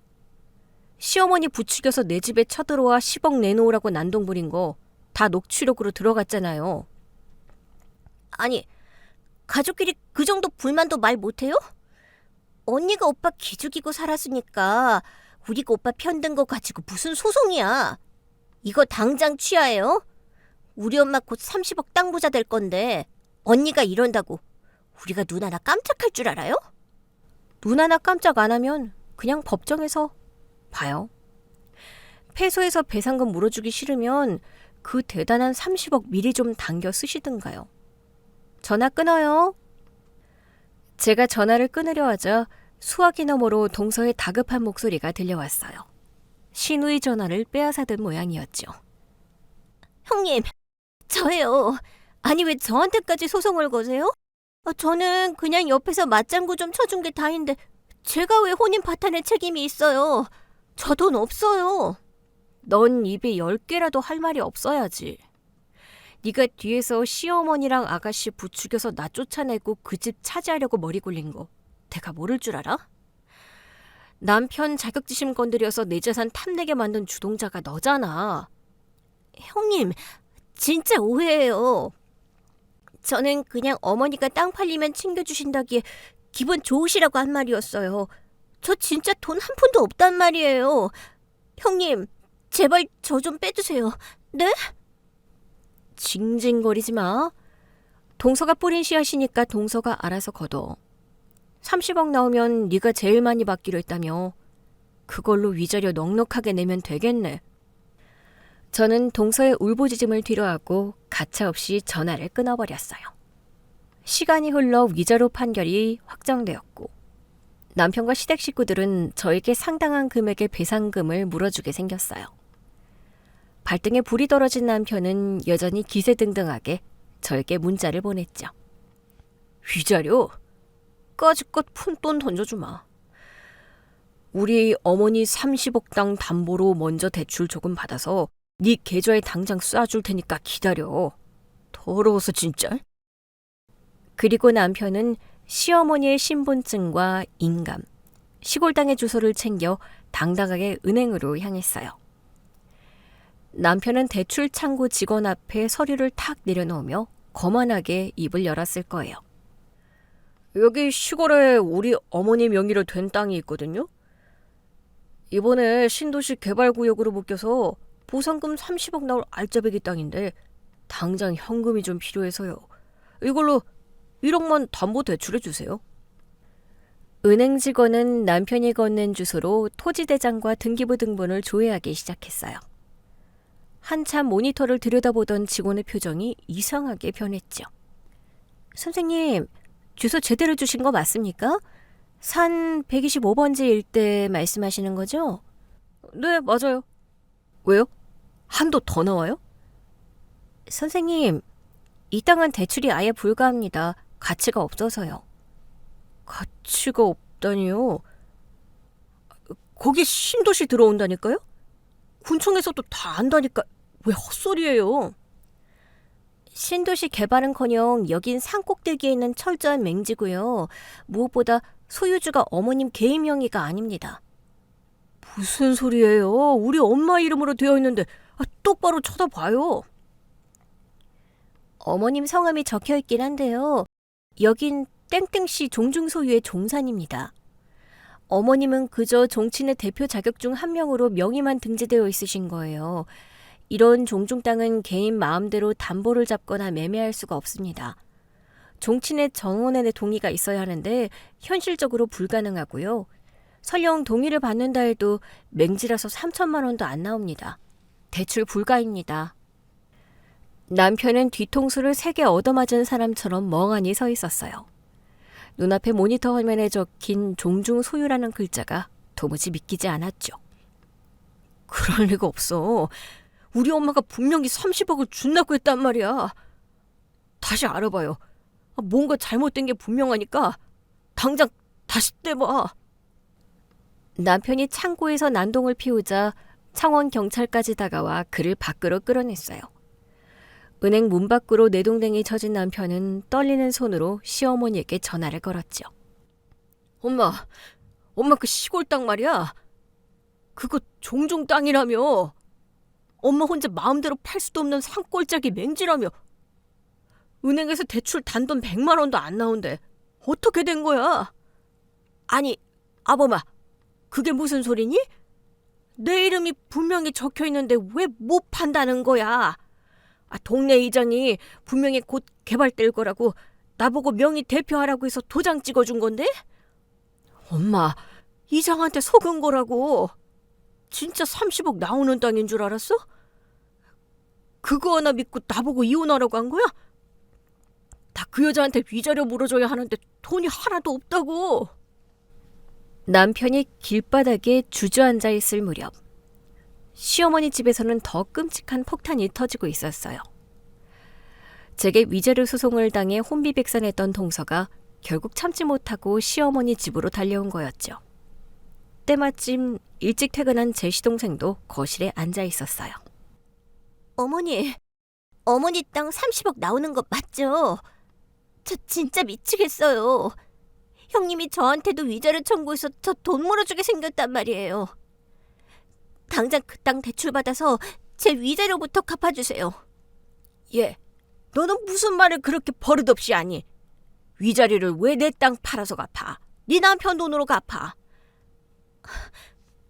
[SPEAKER 1] 시어머니 부추겨서 내 집에 쳐들어와 10억 내놓으라고 난동 부린 거 다 녹취록으로 들어갔잖아요.
[SPEAKER 2] 아니, 가족끼리 그 정도 불만도 말 못해요? 언니가 오빠 기죽이고 살았으니까 우리가 오빠 편든 거 가지고 무슨 소송이야. 이거 당장 취하해요. 우리 엄마 곧 30억 땅 부자 될 건데 언니가 이런다고 우리가 눈 하나 깜짝할 줄 알아요?
[SPEAKER 1] 눈 하나 깜짝 안 하면 그냥 법정에서 봐요. 패소해서 배상금 물어주기 싫으면 그 대단한 30억 미리 좀 당겨 쓰시든가요. 전화 끊어요. 제가 전화를 끊으려 하자 수화기 너머로 동서의 다급한 목소리가 들려왔어요. 신우의 전화를 빼앗아든 모양이었죠.
[SPEAKER 2] 형님, 저예요. 아니 왜 저한테까지 소송을 거세요? 저는 그냥 옆에서 맞장구 좀 쳐준 게 다인데 제가 왜 혼인 파탄의 책임이 있어요? 저 돈 없어요.
[SPEAKER 1] 넌 입에 10개라도 할 말이 없어야지. 네가 뒤에서 시어머니랑 아가씨 부추겨서 나 쫓아내고 그 집 차지하려고 머리 굴린 거 내가 모를 줄 알아? 남편 자격지심 건드려서 내 재산 탐내게 만든 주동자가 너잖아.
[SPEAKER 2] 형님, 진짜 오해예요. 저는 그냥 어머니가 땅 팔리면 챙겨주신다기에 기분 좋으시라고 한 말이었어요. 저 진짜 돈 한 푼도 없단 말이에요. 형님, 제발 저 좀 빼주세요. 네?
[SPEAKER 1] 징징거리지 마. 동서가 뿌린 씨앗이니까 동서가 알아서 걷어. 30억 나오면 네가 제일 많이 받기로 했다며. 그걸로 위자료 넉넉하게 내면 되겠네. 저는 동서의 울부짖음을 뒤로하고 가차없이 전화를 끊어버렸어요. 시간이 흘러 위자료 판결이 확정되었고 남편과 시댁 식구들은 저에게 상당한 금액의 배상금을 물어주게 생겼어요. 발등에 불이 떨어진 남편은 여전히 기세등등하게 저에게 문자를 보냈죠. 위자료? 까짓것 푼돈 던져주마. 우리 어머니 30억 당 담보로 먼저 대출 조금 받아서 네 계좌에 당장 쏴줄 테니까 기다려. 더러워서 진짜. 그리고 남편은 시어머니의 신분증과 인감, 시골 땅의 주소를 챙겨 당당하게 은행으로 향했어요. 남편은 대출 창구 직원 앞에 서류를 탁 내려놓으며 거만하게 입을 열었을 거예요. 여기 시골에 우리 어머니 명의로 된 땅이 있거든요. 이번에 신도시 개발구역으로 묶여서 보상금 30억 나올 알짜배기 땅인데 당장 현금이 좀 필요해서요. 이걸로 1억만 담보 대출해 주세요. 은행 직원은 남편이 건넨 주소로 토지대장과 등기부 등본을 조회하기 시작했어요. 한참 모니터를 들여다보던 직원의 표정이 이상하게 변했죠. 선생님, 주소 제대로 주신 거 맞습니까? 산 125번지 일대 말씀하시는 거죠? 네, 맞아요. 왜요? 한도 더 나와요? 선생님, 이 땅은 대출이 아예 불가합니다. 가치가 없어서요. 가치가 없다니요? 거기 신도시 들어온다니까요? 군청에서도 다 안다니까 왜 헛소리예요? 신도시 개발은커녕 여긴 산꼭대기에 있는 철저한 맹지고요. 무엇보다 소유주가 어머님 개인 명의가 아닙니다. 무슨 소리예요? 우리 엄마 이름으로 되어 있는데 똑바로 쳐다봐요. 어머님 성함이 적혀 있긴 한데요. 여긴 땡땡씨 종중 소유의 종산입니다. 어머님은 그저 종친의 대표 자격 중 한 명으로 명의만 등재되어 있으신 거예요. 이런 종중 땅은 개인 마음대로 담보를 잡거나 매매할 수가 없습니다. 종친의 정원의 동의가 있어야 하는데 현실적으로 불가능하고요. 설령 동의를 받는다 해도 맹지라서 3천만 원도 안 나옵니다. 대출 불가입니다. 남편은 뒤통수를 3개 얻어맞은 사람처럼 멍하니 서 있었어요. 눈앞에 모니터 화면에 적힌 종중 소유라는 글자가 도무지 믿기지 않았죠. 그럴 리가 없어. 우리 엄마가 분명히 30억을 준다고 했단 말이야. 다시 알아봐요. 뭔가 잘못된 게 분명하니까 당장 다시 떼봐. 남편이 창고에서 난동을 피우자 창원 경찰까지 다가와 그를 밖으로 끌어냈어요. 은행 문 밖으로 내동댕이 쳐진 남편은 떨리는 손으로 시어머니에게 전화를 걸었죠. 엄마 그 시골 땅 말이야. 그거 종종 땅이라며. 엄마 혼자 마음대로 팔 수도 없는 산골짜기 맹지라며. 은행에서 대출 단돈 100만 원도 안 나온대. 어떻게 된 거야? 아니, 아범아, 그게 무슨 소리니? 내 이름이 분명히 적혀 있는데 왜 못 판다는 거야? 동네 이장이 분명히 곧 개발될 거라고 나보고 명의 대표하라고 해서 도장 찍어준 건데? 엄마, 이장한테 속은 거라고. 진짜 30억 나오는 땅인 줄 알았어? 그거 하나 믿고 나보고 이혼하라고 한 거야? 나 그 여자한테 위자료 물어줘야 하는데 돈이 하나도 없다고. 남편이 길바닥에 주저앉아 있을 무렵 시어머니 집에서는 더 끔찍한 폭탄이 터지고 있었어요. 제게 위자료 소송을 당해 혼비백산했던 동서가 결국 참지 못하고 시어머니 집으로 달려온 거였죠. 때마침 일찍 퇴근한 제 시동생도 거실에 앉아 있었어요.
[SPEAKER 2] 어머니 땅 30억 나오는 거 맞죠? 저 진짜 미치겠어요. 형님이 저한테도 위자료 청구해서 저 돈 물어주게 생겼단 말이에요. 당장 그 땅 대출받아서 제 위자료부터 갚아주세요.
[SPEAKER 1] 얘, 너는 무슨 말을 그렇게 버릇없이 하니? 위자료를 왜 내 땅 팔아서 갚아? 네 남편 돈으로 갚아.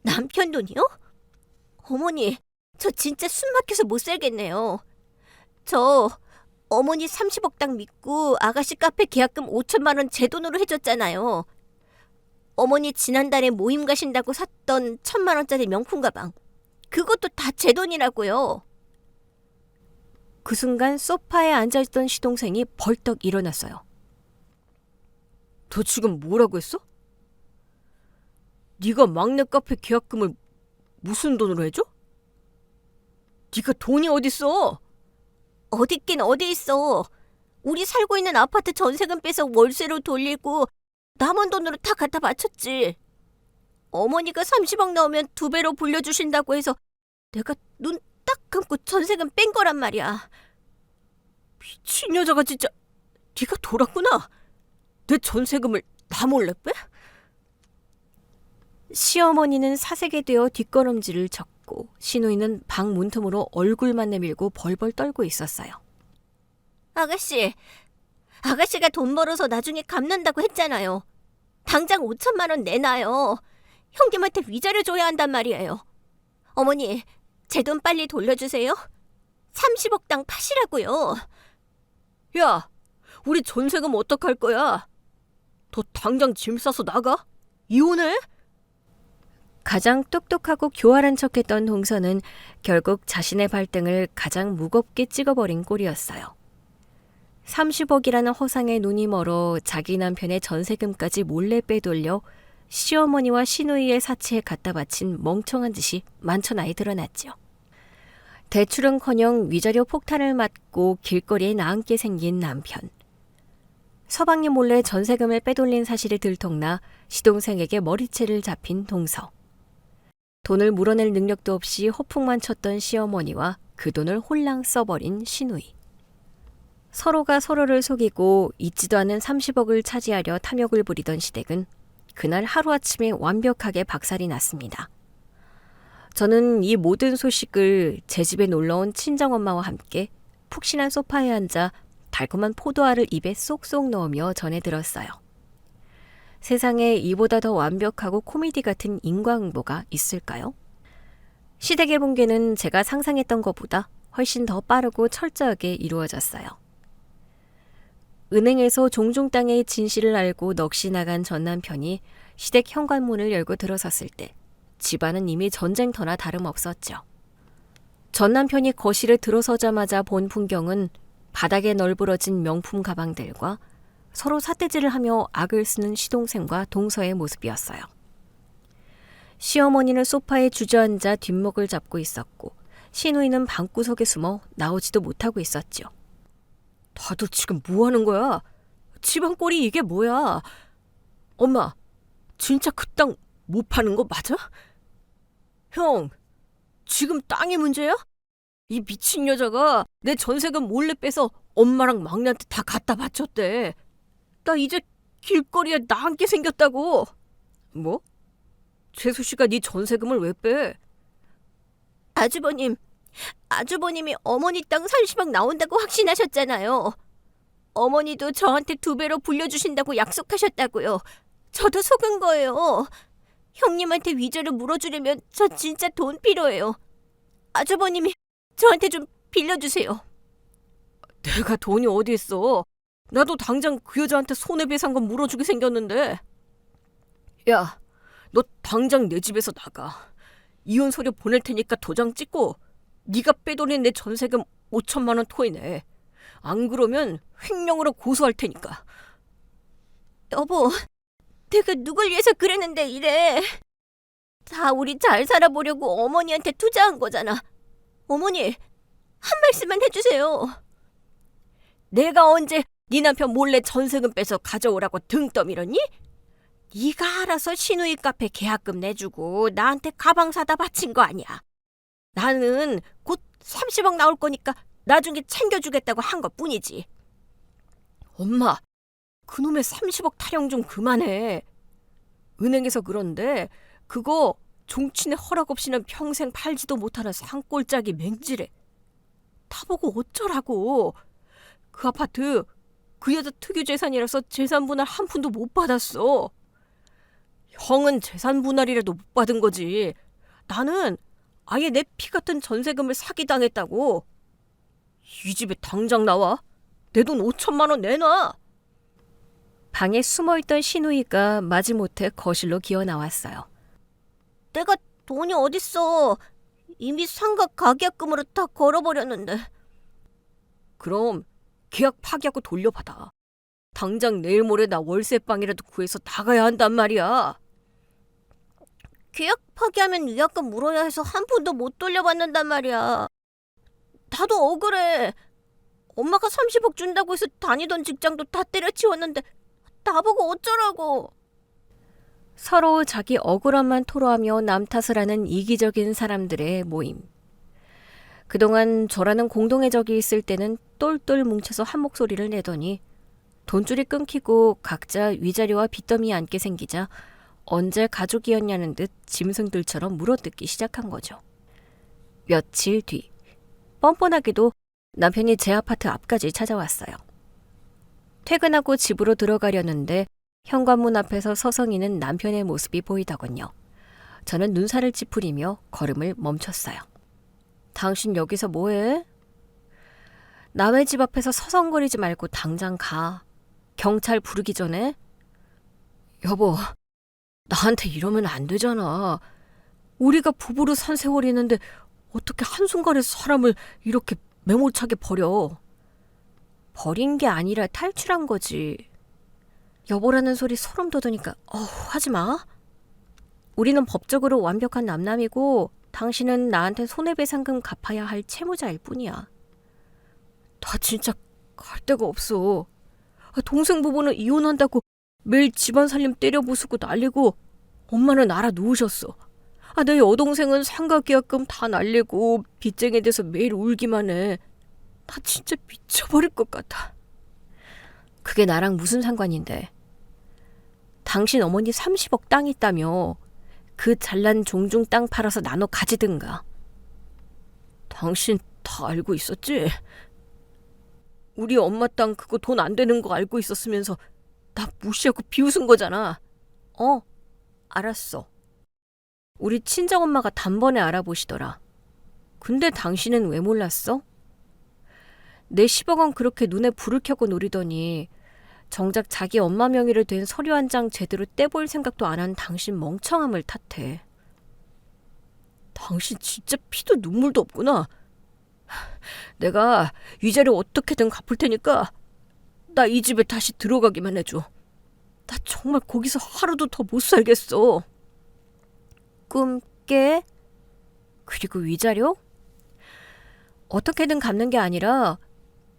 [SPEAKER 2] 남편 돈이요? 어머니, 저 진짜 숨 막혀서 못 살겠네요. 저 어머니 30억 땅 믿고 아가씨 카페 계약금 5천만 원 제 돈으로 해줬잖아요. 어머니 지난달에 모임 가신다고 샀던 1,000만 원짜리 명품 가방. 그것도 다 제 돈이라고요.
[SPEAKER 1] 그 순간 소파에 앉아있던 시동생이 벌떡 일어났어요. 너 지금 뭐라고 했어? 네가 막내 카페 계약금을 무슨 돈으로 해줘? 네가 돈이 어딨어?
[SPEAKER 2] 어딨긴 어디 있어. 우리 살고 있는 아파트 전세금 빼서 월세로 돌리고 남은 돈으로 다 갖다 바쳤지. 어머니가 30억 나오면 2배로 불려주신다고 해서 내가 눈 딱 감고 전세금 뺀 거란 말이야.
[SPEAKER 1] 미친 여자가 진짜. 네가 돌았구나. 내 전세금을 나 몰래 빼? 시어머니는 사색이 되어 뒷걸음질을 쳤고 시누이는 방 문틈으로 얼굴만 내밀고 벌벌 떨고 있었어요.
[SPEAKER 2] 아가씨가 돈 벌어서 나중에 갚는다고 했잖아요. 당장 5천만 원 내놔요. 형님한테 위자료 줘야 한단 말이에요. 어머니, 제 돈 빨리 돌려주세요. 30억 땅 파시라고요.
[SPEAKER 1] 야, 우리 전세금 어떡할 거야? 너 당장 짐 싸서 나가? 이혼해? 가장 똑똑하고 교활한 척했던 동서는 결국 자신의 발등을 가장 무겁게 찍어버린 꼴이었어요. 30억이라는 허상에 눈이 멀어 자기 남편의 전세금까지 몰래 빼돌려 시어머니와 시누이의 사치에 갖다 바친 멍청한 짓이 만천하에 드러났죠. 대출은커녕 위자료 폭탄을 맞고 길거리에 나앉게 생긴 남편. 서방님 몰래 전세금을 빼돌린 사실이 들통나 시동생에게 머리채를 잡힌 동서. 돈을 물어낼 능력도 없이 허풍만 쳤던 시어머니와 그 돈을 홀랑 써버린 시누이. 서로가 서로를 속이고 있지도 않은 30억을 차지하려 탐욕을 부리던 시댁은 그날 하루아침에 완벽하게 박살이 났습니다. 저는 이 모든 소식을 제 집에 놀러온 친정엄마와 함께 푹신한 소파에 앉아 달콤한 포도알을 입에 쏙쏙 넣으며 전해 들었어요. 세상에 이보다 더 완벽하고 코미디 같은 인과응보가 있을까요? 시댁의 붕괴는 제가 상상했던 것보다 훨씬 더 빠르고 철저하게 이루어졌어요. 은행에서 종종 땅의 진실을 알고 넋이 나간 전 남편이 시댁 현관문을 열고 들어섰을 때 집안은 이미 전쟁터나 다름없었죠. 전 남편이 거실에 들어서자마자 본 풍경은 바닥에 널브러진 명품 가방들과 서로 삿대질을 하며 악을 쓰는 시동생과 동서의 모습이었어요. 시어머니는 소파에 주저앉아 뒷목을 잡고 있었고 시누이는 방구석에 숨어 나오지도 못하고 있었죠. 다들 지금 뭐 하는 거야? 집안 꼴이 이게 뭐야? 엄마, 진짜 그 땅 못 파는 거 맞아? 형, 지금 땅이 문제야? 이 미친 여자가 내 전세금 몰래 빼서 엄마랑 막내한테 다 갖다 바쳤대. 나 이제 길거리에 나앉게 생겼다고. 뭐? 재수 씨가 네 전세금을 왜 빼?
[SPEAKER 2] 아주버님이 어머니 땅 30억 나온다고 확신하셨잖아요. 어머니도 저한테 2배로 불려주신다고 약속하셨다고요. 저도 속은 거예요. 형님한테 위자료 물어주려면 저 진짜 돈 필요해요. 아주버님이 저한테 좀 빌려주세요.
[SPEAKER 1] 내가 돈이 어디 있어? 나도 당장 그 여자한테 손해배상금 물어주게 생겼는데. 야, 너 당장 내 집에서 나가. 이혼 서류 보낼 테니까 도장 찍고 네가 빼돌린 내 전세금 5천만 원 토해내. 안 그러면 횡령으로 고소할 테니까.
[SPEAKER 2] 여보, 내가 누굴 위해서 그랬는데 이래. 다 우리 잘 살아보려고 어머니한테 투자한 거잖아. 어머니, 한 말씀만 해주세요.
[SPEAKER 1] 내가 언제 네 남편 몰래 전세금 빼서 가져오라고 등 떠밀었니? 네가 알아서 시누이 카페 계약금 내주고 나한테 가방 사다 바친 거 아니야. 나는 곧 30억 나올 거니까 나중에 챙겨주겠다고 한 것뿐이지. 엄마, 그놈의 30억 타령 좀 그만해. 은행에서 그런데 그거 종친의 허락 없이는 평생 팔지도 못하는 산골짜기 맹지래. 타보고 어쩌라고. 그 아파트 그 여자 특유 재산이라서 재산 분할 한 푼도 못 받았어. 형은 재산 분할이라도 못 받은 거지. 나는 아예 내 피 같은 전세금을 사기당했다고. 이 집에 당장 나와. 내 돈 5천만 원 내놔. 방에 숨어있던 시누이가 마지못해 거실로 기어 나왔어요.
[SPEAKER 2] 내가 돈이 어딨어. 이미 상가 가계약금으로 다 걸어버렸는데.
[SPEAKER 1] 그럼 계약 파기하고 돌려받아. 당장 내일 모레 나 월세방이라도 구해서 나가야 한단 말이야.
[SPEAKER 2] 계약 파기하면 위약금 물어야 해서 한 푼도 못 돌려받는단 말이야. 나도 억울해. 엄마가 30억 준다고 해서 다니던 직장도 다 때려치웠는데 나보고 어쩌라고.
[SPEAKER 1] 서로 자기 억울함만 토로하며 남 탓을 하는 이기적인 사람들의 모임. 그동안 저라는 공동의 적이 있을 때는 똘똘 뭉쳐서 한 목소리를 내더니 돈줄이 끊기고 각자 위자료와 빚더미에 앉게 생기자 언제 가족이었냐는 듯 짐승들처럼 물어뜯기 시작한 거죠. 며칠 뒤 뻔뻔하게도 남편이 제 아파트 앞까지 찾아왔어요. 퇴근하고 집으로 들어가려는데 현관문 앞에서 서성이는 남편의 모습이 보이더군요. 저는 눈살을 찌푸리며 걸음을 멈췄어요. 당신 여기서 뭐해? 남의 집 앞에서 서성거리지 말고 당장 가. 경찰 부르기 전에. 여보, 나한테 이러면 안 되잖아. 우리가 부부로 산 세월이 있는데 어떻게 한순간에 사람을 이렇게 매몰차게 버려. 버린 게 아니라 탈출한 거지. 여보라는 소리 소름 돋으니까 하지 마. 우리는 법적으로 완벽한 남남이고 당신은 나한테 손해배상금 갚아야 할 채무자일 뿐이야. 나 진짜 갈 데가 없어. 동생 부부는 이혼한다고 매일 집안 살림 때려 부수고 난리고 엄마는 알아 누우셨어. 내 여동생은 상가계약금 다 날리고 빚쟁이 돼서 매일 울기만 해. 나 진짜 미쳐버릴 것 같아. 그게 나랑 무슨 상관인데. 당신 어머니 30억 땅 있다며. 그 잘난 종중 땅 팔아서 나눠 가지든가. 당신 다 알고 있었지? 우리 엄마 땅 그거 돈 안 되는 거 알고 있었으면서 나 무시하고 비웃은 거잖아. 알았어. 우리 친정엄마가 단번에 알아보시더라. 근데 당신은 왜 몰랐어? 내 10억 원 그렇게 눈에 불을 켜고 노리더니 정작 자기 엄마 명의로 된 서류 한 장 제대로 떼볼 생각도 안 한 당신 멍청함을 탓해. 당신 진짜 피도 눈물도 없구나. 내가 위자료 어떻게든 갚을 테니까 나 이 집에 다시 들어가기만 해줘. 나 정말 거기서 하루도 더 못 살겠어.
[SPEAKER 2] 조금 깨?
[SPEAKER 1] 그리고 위자료? 어떻게든 갚는 게 아니라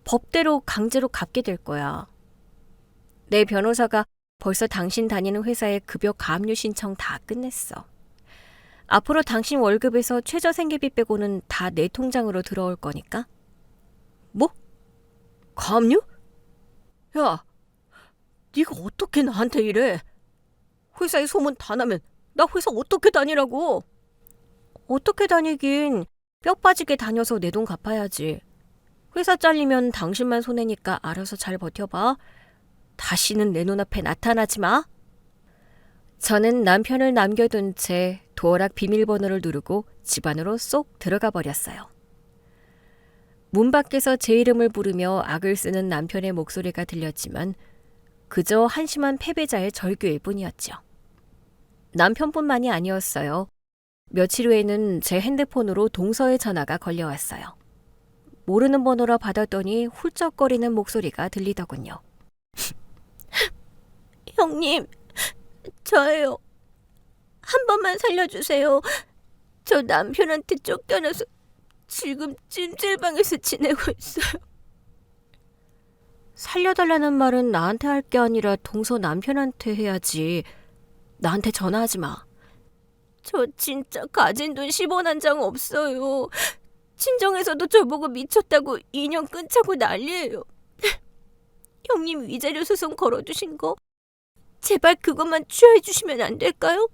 [SPEAKER 1] 법대로 강제로 갚게 될 거야. 내 변호사가 벌써 당신 다니는 회사에 급여 가압류 신청 다 끝냈어. 앞으로 당신 월급에서 최저 생계비 빼고는 다 내 통장으로 들어올 거니까. 뭐? 가압류? 야, 네가 어떻게 나한테 이래? 회사에 소문 다 나면 나 회사 어떻게 다니라고? 어떻게 다니긴 뼈 빠지게 다녀서 내 돈 갚아야지. 회사 잘리면 당신만 손해니까 알아서 잘 버텨봐. 다시는 내 눈앞에 나타나지 마. 저는 남편을 남겨둔 채 도어락 비밀번호를 누르고 집 안으로 쏙 들어가 버렸어요. 문 밖에서 제 이름을 부르며 악을 쓰는 남편의 목소리가 들렸지만 그저 한심한 패배자의 절규일 뿐이었죠. 남편뿐만이 아니었어요. 며칠 후에는 제 핸드폰으로 동서의 전화가 걸려왔어요. 모르는 번호라 받았더니 훌쩍거리는 목소리가 들리더군요.
[SPEAKER 2] 형님, 저예요. 한 번만 살려주세요. 저 남편한테 쫓겨나서 지금 찜질방에서 지내고 있어요.
[SPEAKER 1] 살려달라는 말은 나한테 할 게 아니라 동서 남편한테 해야지. 나한테 전화하지 마.
[SPEAKER 2] 저 진짜 가진 돈 10원 한 장 없어요. 친정에서도 저보고 미쳤다고 인연 끊자고 난리예요. 형님 위자료 소송 걸어두신 거 제발 그것만 취하해 주시면 안 될까요?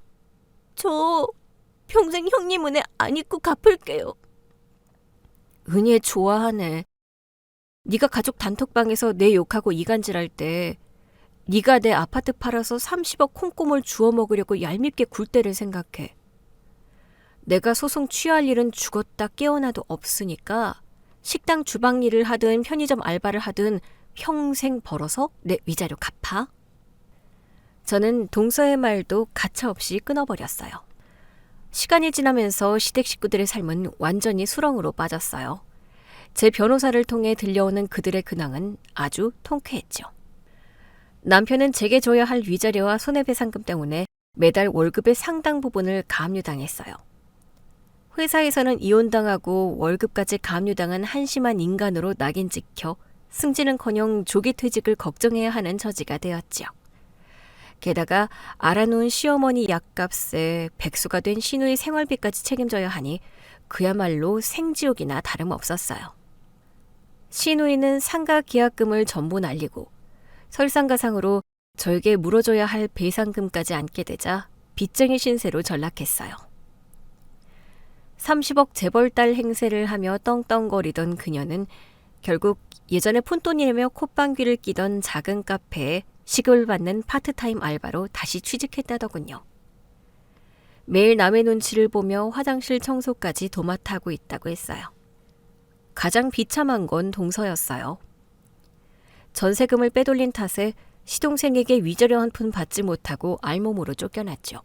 [SPEAKER 2] 저 평생 형님 은혜 안 잊고 갚을게요.
[SPEAKER 1] 은혜 좋아하네. 네가 가족 단톡방에서 내 욕하고 이간질할 때 네가 내 아파트 팔아서 30억 콩고물 주워 먹으려고 얄밉게 굴 때를 생각해. 내가 소송 취할 일은 죽었다 깨어나도 없으니까 식당 주방 일을 하든 편의점 알바를 하든 평생 벌어서 내 위자료 갚아. 저는 동서의 말도 가차없이 끊어버렸어요. 시간이 지나면서 시댁 식구들의 삶은 완전히 수렁으로 빠졌어요. 제 변호사를 통해 들려오는 그들의 근황은 아주 통쾌했죠. 남편은 제게 줘야 할 위자료와 손해배상금 때문에 매달 월급의 상당 부분을 가압류당했어요. 회사에서는 이혼당하고 월급까지 가압류당한 한심한 인간으로 낙인 찍혀 승진은커녕 조기 퇴직을 걱정해야 하는 처지가 되었지요. 게다가 알아놓은 시어머니 약값에 백수가 된 시누이 생활비까지 책임져야 하니 그야말로 생지옥이나 다름없었어요. 시누이는 상가 계약금을 전부 날리고 설상가상으로 저에게 물어줘야 할 배상금까지 안게 되자 빚쟁이 신세로 전락했어요. 30억 재벌딸 행세를 하며 떵떵거리던 그녀는 결국 예전에 푼돈이라며 콧방귀를 끼던 작은 카페에 시급을 받는 파트타임 알바로 다시 취직했다더군요. 매일 남의 눈치를 보며 화장실 청소까지 도맡아 하고 있다고 했어요. 가장 비참한 건 동서였어요. 전세금을 빼돌린 탓에 시동생에게 위자료 한 푼 받지 못하고 알몸으로 쫓겨났죠.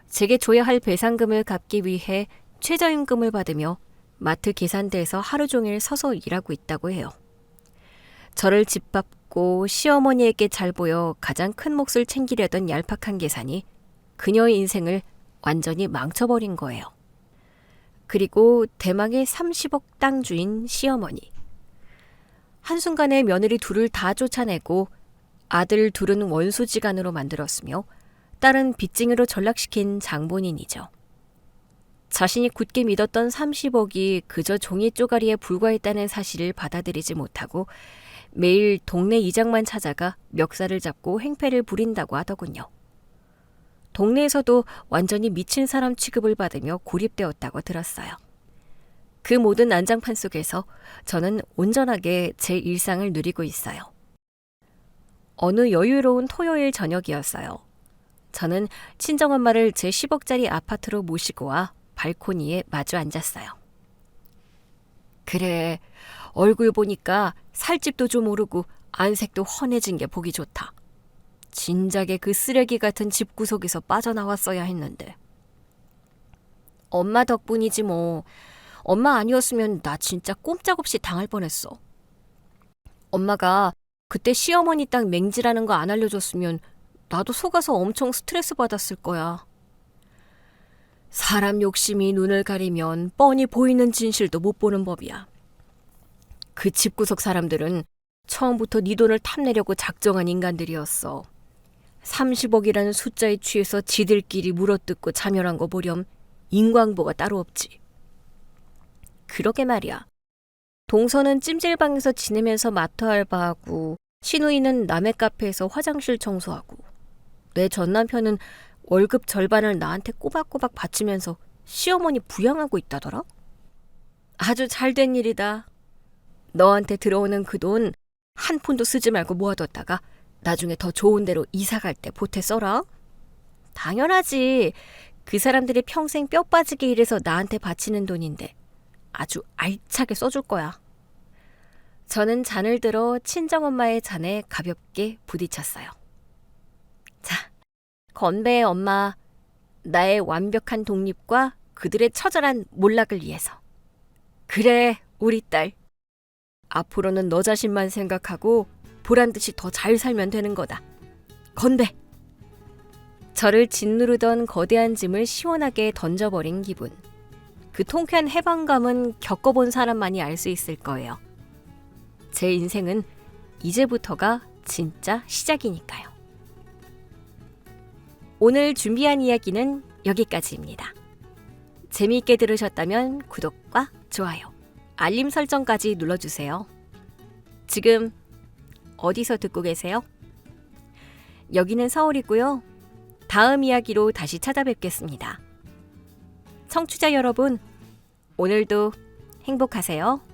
[SPEAKER 1] 제게 줘야 할 배상금을 갚기 위해 최저임금을 받으며 마트 계산대에서 하루 종일 서서 일하고 있다고 해요. 저를 짓밟고 시어머니에게 잘 보여 가장 큰 몫을 챙기려던 얄팍한 계산이 그녀의 인생을 완전히 망쳐버린 거예요. 그리고 대망의 30억 땅 주인 시어머니. 한순간에 며느리 둘을 다 쫓아내고 아들 둘은 원수지간으로 만들었으며 딸은 빚쟁이로 전락시킨 장본인이죠. 자신이 굳게 믿었던 30억이 그저 종이 쪼가리에 불과했다는 사실을 받아들이지 못하고 매일 동네 이장만 찾아가 멱살을 잡고 행패를 부린다고 하더군요. 동네에서도 완전히 미친 사람 취급을 받으며 고립되었다고 들었어요. 그 모든 난장판 속에서 저는 온전하게 제 일상을 누리고 있어요. 어느 여유로운 토요일 저녁이었어요. 저는 친정엄마를 제 10억짜리 아파트로 모시고 와 발코니에 마주 앉았어요. 그래, 얼굴 보니까 살집도 좀 오르고 안색도 훤해진 게 보기 좋다. 진작에 그 쓰레기 같은 집구석에서 빠져나왔어야 했는데. 엄마 덕분이지 뭐. 엄마 아니었으면 나 진짜 꼼짝없이 당할 뻔했어. 엄마가 그때 시어머니 땅 맹지라는 거 안 알려줬으면 나도 속아서 엄청 스트레스 받았을 거야. 사람 욕심이 눈을 가리면 뻔히 보이는 진실도 못 보는 법이야. 그 집구석 사람들은 처음부터 네 돈을 탐내려고 작정한 인간들이었어. 30억이라는 숫자에 취해서 지들끼리 물어뜯고 자멸한 거 보렴 인광보가 따로 없지. 그러게 말이야. 동서는 찜질방에서 지내면서 마트 알바하고 신우이는 남의 카페에서 화장실 청소하고 내 전남편은 월급 절반을 나한테 꼬박꼬박 바치면서 시어머니 부양하고 있다더라. 아주 잘된 일이다. 너한테 들어오는 그 돈 한 푼도 쓰지 말고 모아뒀다가 나중에 더 좋은 데로 이사 갈 때 보태 써라. 당연하지. 그 사람들이 평생 뼈 빠지게 일해서 나한테 바치는 돈인데 아주 알차게 써줄 거야. 저는 잔을 들어 친정엄마의 잔에 가볍게 부딪혔어요. 자, 건배 엄마. 나의 완벽한 독립과 그들의 처절한 몰락을 위해서. 그래, 우리 딸. 앞으로는 너 자신만 생각하고 보란듯이 더 잘 살면 되는 거다. 건배! 저를 짓누르던 거대한 짐을 시원하게 던져버린 기분. 그 통쾌한 해방감은 겪어본 사람만이 알 수 있을 거예요. 제 인생은 이제부터가 진짜 시작이니까요. 오늘 준비한 이야기는 여기까지입니다. 재미있게 들으셨다면 구독과 좋아요, 알림 설정까지 눌러주세요. 지금 어디서 듣고 계세요? 여기는 서울이고요. 다음 이야기로 다시 찾아뵙겠습니다. 청취자 여러분, 오늘도 행복하세요.